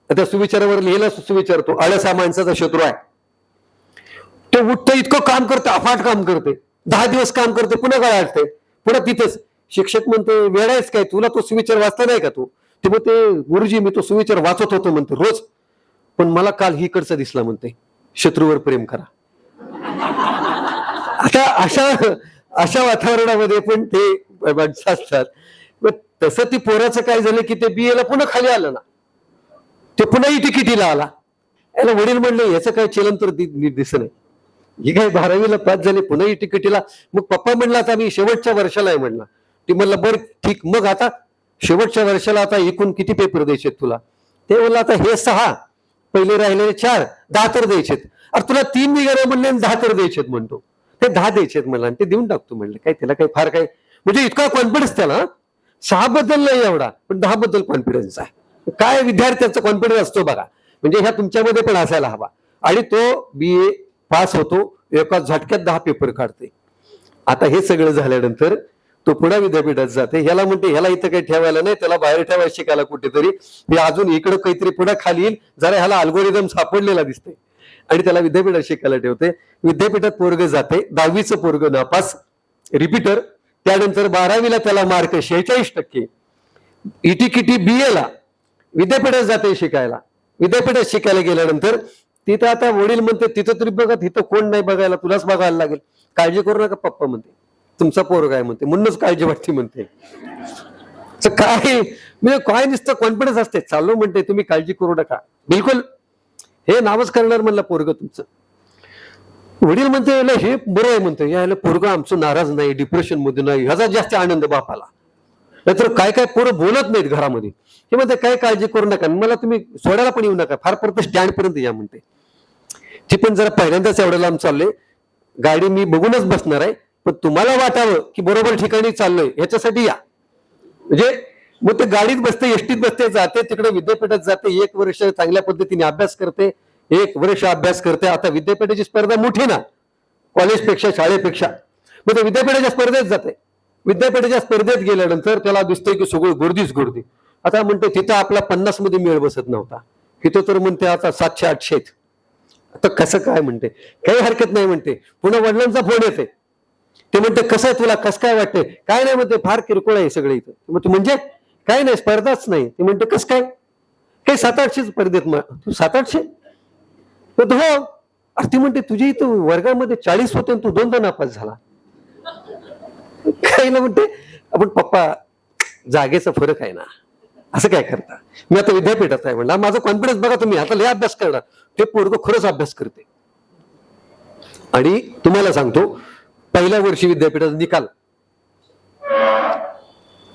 त्या सुविचारावर लिहिला सुविचारतो, आळस हा माणसाचा शत्रू आहे. तो उठतं, इतकं काम करतं, अफाट काम करते, 10 दिवस काम करते, पुन्हा काय वाटतंय, पुन्हा तिथंच. शिक्षक म्हणते वेळायच काय, तुला तो सुविचार वाचता नाही का तू? ते म्हणते गुरुजी मी तो सुविचार वाचत होतो म्हणते रोज, पण मला काल ही कडचा दिसला म्हणते, शत्रूवर प्रेम करा. आता अशा वातावरणामध्ये पण ते माणसं असतात. तसं ती पोराचं काय झालं की ते BA ला पुन्हा खाली आलं ना, ते पुन्हा तिकिटीला आला. याला वडील म्हणले याचं काय चलन तर दिसत नाही, ही काय 12वीला पास झाले पुन्हा तिकिटीला. मग पप्पा म्हणला आता मी शेवटच्या वर्षाला आहे म्हणला. ती म्हणलं बरं ठीक, मग आता शेवटच्या वर्षाला आता एकूण किती पेपर द्यायचे तुला? ते म्हणलं आता हे 6, पहिले राहिलेले 4, 10 तर द्यायचेत. अरे तुला 3 निघाले म्हणले 10 तर द्यायचेत म्हणतो. ते 10 द्यायचेत म्हणला आणि ते देऊन टाकतो म्हणलं. काय त्याला काही फार काय, म्हणजे इतका कॉन्फिडन्स त्याला 6 बद्दल नाही एवढा, पण 10 बद्दल कॉन्फिडन्स आहे. काय विद्यार्थ्यांचा कॉन्फिडन्स असतो बघा, म्हणजे ह्या तुमच्यामध्ये पण असायला हवा. आणि तो BA पास होतो, एका झटक्यात 10 पेपर काढते. आता हे सगळं झाल्यानंतर तो पुन्हा विद्यापीठात जाते. ह्याला म्हणते ह्याला इथं काही ठेवायला नाही, त्याला बाहेर ठेवायला शिकायला कुठेतरी, हे अजून इकडं काहीतरी पुन्हा खाली येईल, जरा ह्याला अल्गोरिदम सापडलेला दिसते आणि त्याला विद्यापीठात शिकायला ठेवते. विद्यापीठात पोरग जाते, 10वीचं पोरग नापास, रिपीटर. त्यानंतर 12वीला त्याला मार्क 46%, इटिकिटी BA ला विद्यापीठात जाते शिकायला. विद्यापीठात शिकायला गेल्यानंतर तिथं आता वडील म्हणते तिथं तरी बघा, तिथं कोण नाही बघायला, तुलाच बघायला लागेल, काळजी करू नका पप्पा म्हणते, तुमचा पोरगा आहे म्हणते, म्हणूनच काळजी वाटते म्हणते. काय म्हणजे काय नुसतं कॉन्फिडन्स असते, चालू म्हणते तुम्ही काळजी करू नका, बिलकुल हे नावच करणार म्हणलं पोरग तुमचं. वडील म्हणते हे बरं आहे म्हणते, यायला पोरग आमचं नाराज नाही, डिप्रेशन मध्ये नाही, ह्याचा जास्त आनंद बापाला. नाहीतर काय काय पोरं बोलत नाहीत घरामध्ये. हे म्हणते काय काळजी करू नका, मला तुम्ही सोडायला पण येऊ नका, फार परत स्टँड पर्यंत या म्हणते. ती पण जरा पहिल्यांदाच एवढं लांब चाललोय, गाडी मी बघूनच बसणार आहे, पण तुम्हाला वाटावं की बरोबर ठिकाणी चाललोय ह्याच्यासाठी या. म्हणजे मग ते गाडीत बसते, एसटीत बसते, जाते तिकडे विद्यापीठात जाते, 1 वर्ष चांगल्या पद्धतीने अभ्यास करते, 1 वर्ष अभ्यास करते. आता विद्यापीठाची स्पर्धा मोठी ना, कॉलेजपेक्षा शाळेपेक्षा, मग ते विद्यापीठाच्या स्पर्धेत जाते. विद्यापीठाच्या स्पर्धेत गेल्यानंतर त्याला दिसतंय की सगळं गर्दीच गर्दी. आता म्हणते तिथं आपला 50 मध्ये मेळ बसत नव्हता, तिथं तर म्हणते आता 700-800. आता कसं काय म्हणते, काही हरकत नाही म्हणते. पुन्हा वडिलांचा फोन येते, ते म्हणते कसं आहे तुला, कसं काय वाटतंय? काय नाही म्हणते, फार किरकोळ आहे सगळे इथं. म्हणजे काय नाही, स्पर्धाच नाही. ते म्हणते कसं काय, काही 700-800 स्पर्धेत. मग तू 700-800? हो. ती म्हणते तुझ्या इथं वर्गामध्ये 40 होते, तू 2दा नापास झाला. काही ना म्हणते आपण पप्पा जागेचा फरक आहे ना, असं काय करता, मी आता विद्यापीठात आहे म्हणला, माझा कॉन्फिडन्स बघा तुम्ही, आता लय अभ्यास करणार. ते पोरग खरंच अभ्यास करते. आणि तुम्हाला सांगतो, पहिल्या वर्षी विद्यापीठाचा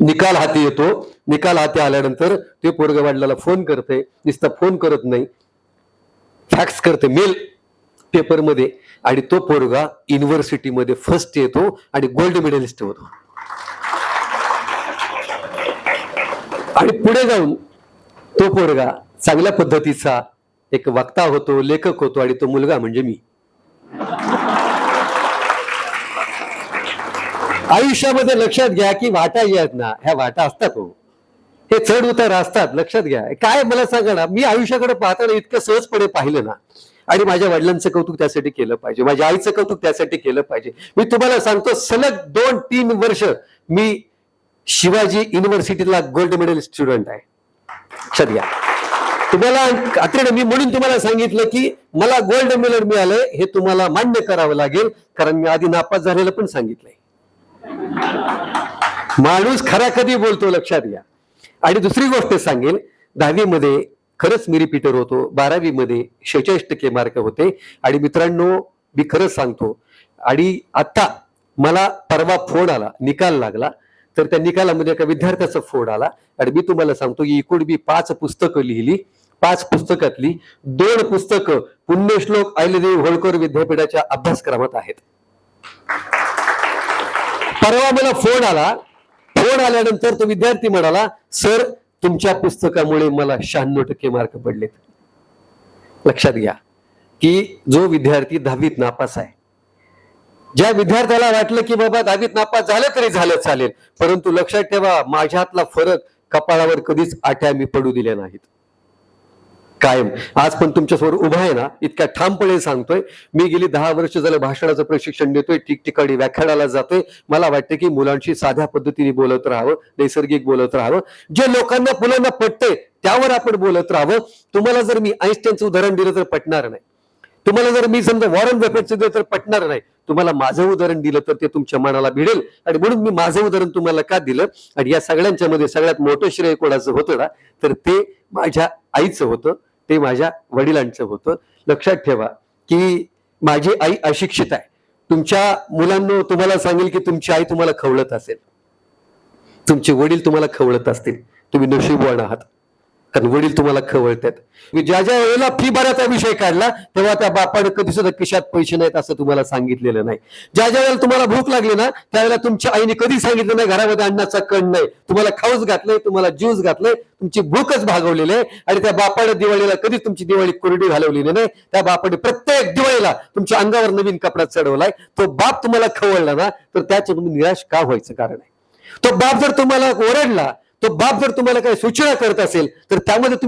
निकाल हाती येतो. निकाल हाती आल्यानंतर ते पोरग वडिलाला फोन करते, नुसता फोन करत नाही, फॅक्स करते मेल पेपरमध्ये, आणि तो पोरगा युनिव्हर्सिटीमध्ये फर्स्ट येतो आणि गोल्ड मेडलिस्ट होतो. आणि पुढे जाऊन तो पोरगा चांगल्या पद्धतीचा एक वक्ता होतो, लेखक होतो, आणि तो मुलगा म्हणजे मी. आयुष्यामध्ये लक्षात घ्या की वाटा जे आहेत ना, ह्या वाटा असतात हो, हे चढ उतार असतात. लक्षात घ्या. काय मला सांगा ना, मी आयुष्याकडे पाहताना इतकं सहजपणे पाहिलं ना, आणि माझ्या वडिलांचं कौतुक त्यासाठी केलं पाहिजे, माझ्या आईचं कौतुक त्यासाठी केलं पाहिजे. मी तुम्हाला सांगतो, सलग 2-3 वर्ष मी शिवाजी युनिव्हर्सिटीला गोल्ड मेडल स्टुडंट आहे. लक्षात घ्या. तुम्हाला अत्रेने मी म्हणून तुम्हाला सांगितलं की मला गोल्ड मेडल मिळालंय हे तुम्हाला मान्य करावं लागेल, कारण मी आधी नापास झालेलं पण सांगितलंय. माणूस खरा कधी बोलतो, लक्षात घ्या. आणि दुसरी गोष्ट सांगेल, 10वी मध्ये खरंच मी रिपीटर होतो, 12वी मध्ये 46% मार्क होते. आणि मित्रांनो, मी खरंच सांगतो, आणि आता मला परवा फोन आला, निकाल लागला, तर त्या निकालामध्ये एका विद्यार्थ्याचा फोन आला, आणि मी तुम्हाला सांगतो की एकूण मी 5 पुस्तकं लिहिली. 5 पुस्तकातली 2 पुस्तकं पुण्यश्लोक अहिल्यादेवी होळकर विद्यापीठाच्या अभ्यासक्रमात आहेत. परवा मला फोन आला. फोन आल्यानंतर तो विद्यार्थी म्हणाला, सर तुमच्या पुस्तकामुळे मला 96% मार्क पडलेत. लक्षात घ्या की जो विद्यार्थी 10वीत नापास आहे, ज्या विद्यार्थ्याला वाटलं की बाबा 10वीत नापास झालं तरी झालं चालेल, परंतु लक्षात ठेवा, माझ्यातला फरक कपाळावर कधीच आठ्या मी पडू दिल्या नाहीत. कायम आज पण तुमच्यासमोर उभा आहे ना, इतक्या ठामपणे सांगतोय. मी गेली 10 वर्ष झालं भाषणाचं प्रशिक्षण देतोय, ठिकठिकाणी व्याख्यानाला जातोय. मला वाटतं की मुलांशी साध्या पद्धतीने बोलत राहावं, नैसर्गिक बोलत राहावं, जे लोकांना मुलांना पटतंय त्यावर आपण बोलत राहावं. तुम्हाला जर मी आईन्स्टाईनचं उदाहरण दिलं तर पटणार नाही, तुम्हाला जर मी समजा वॉरन बफेटचं दिलं तर पटणार नाही, तुम्हाला माझं उदाहरण दिलं तर ते तुमच्या मनाला भिडेल. आणि म्हणून मी माझं उदाहरण तुम्हाला का दिलं. आणि या सगळ्यांच्या मध्ये सगळ्यात मोठं श्रेय कोणाचं होतं ना, तर ते माझ्या आईचं होतं, ते माझ्या वडिलांचं होतं. लक्षात ठेवा की माझी आई अशिक्षित आहे. तुमच्या मुलांना तुम्हाला सांगेल की तुमची आई तुम्हाला खवळत असेल, तुमचे वडील तुम्हाला खवळत असतील, तुम्ही नशीबवान आहात, कारण वडील तुम्हाला खवळतात. ज्या ज्या वेळेला फी भराचा विषय काढला तेव्हा त्या बापाने कधी सुद्धा खिशात पैसे नाहीत असं तुम्हाला सांगितलेलं नाही. ज्या ज्या वेळेला तुम्हाला भूक लागली ना, त्यावेळेला तुमच्या आईने कधी सांगितलं नाही घरामध्ये अन्नाचा कण नाही, तुम्हाला खाऊच घातलंय, तुम्हाला ज्यूस घातलंय, तुमची भूकच भागवलेली आहे. आणि त्या बापाने दिवाळीला कधीच तुमची दिवाळी कोरडी घालवलेली नाही. त्या बापाने प्रत्येक दिवाळीला तुमच्या अंगावर नवीन कपडा चढवलाय. तो बाप तुम्हाला खवळला ना, तर त्याच्या तुम्ही निराश का व्हायचं कारण आहे. तो बाप जर तुम्हाला ओरडला, तो बाप जर तुम्हाला काही सूचना करत असेल तर त्यामध्ये तुम्ही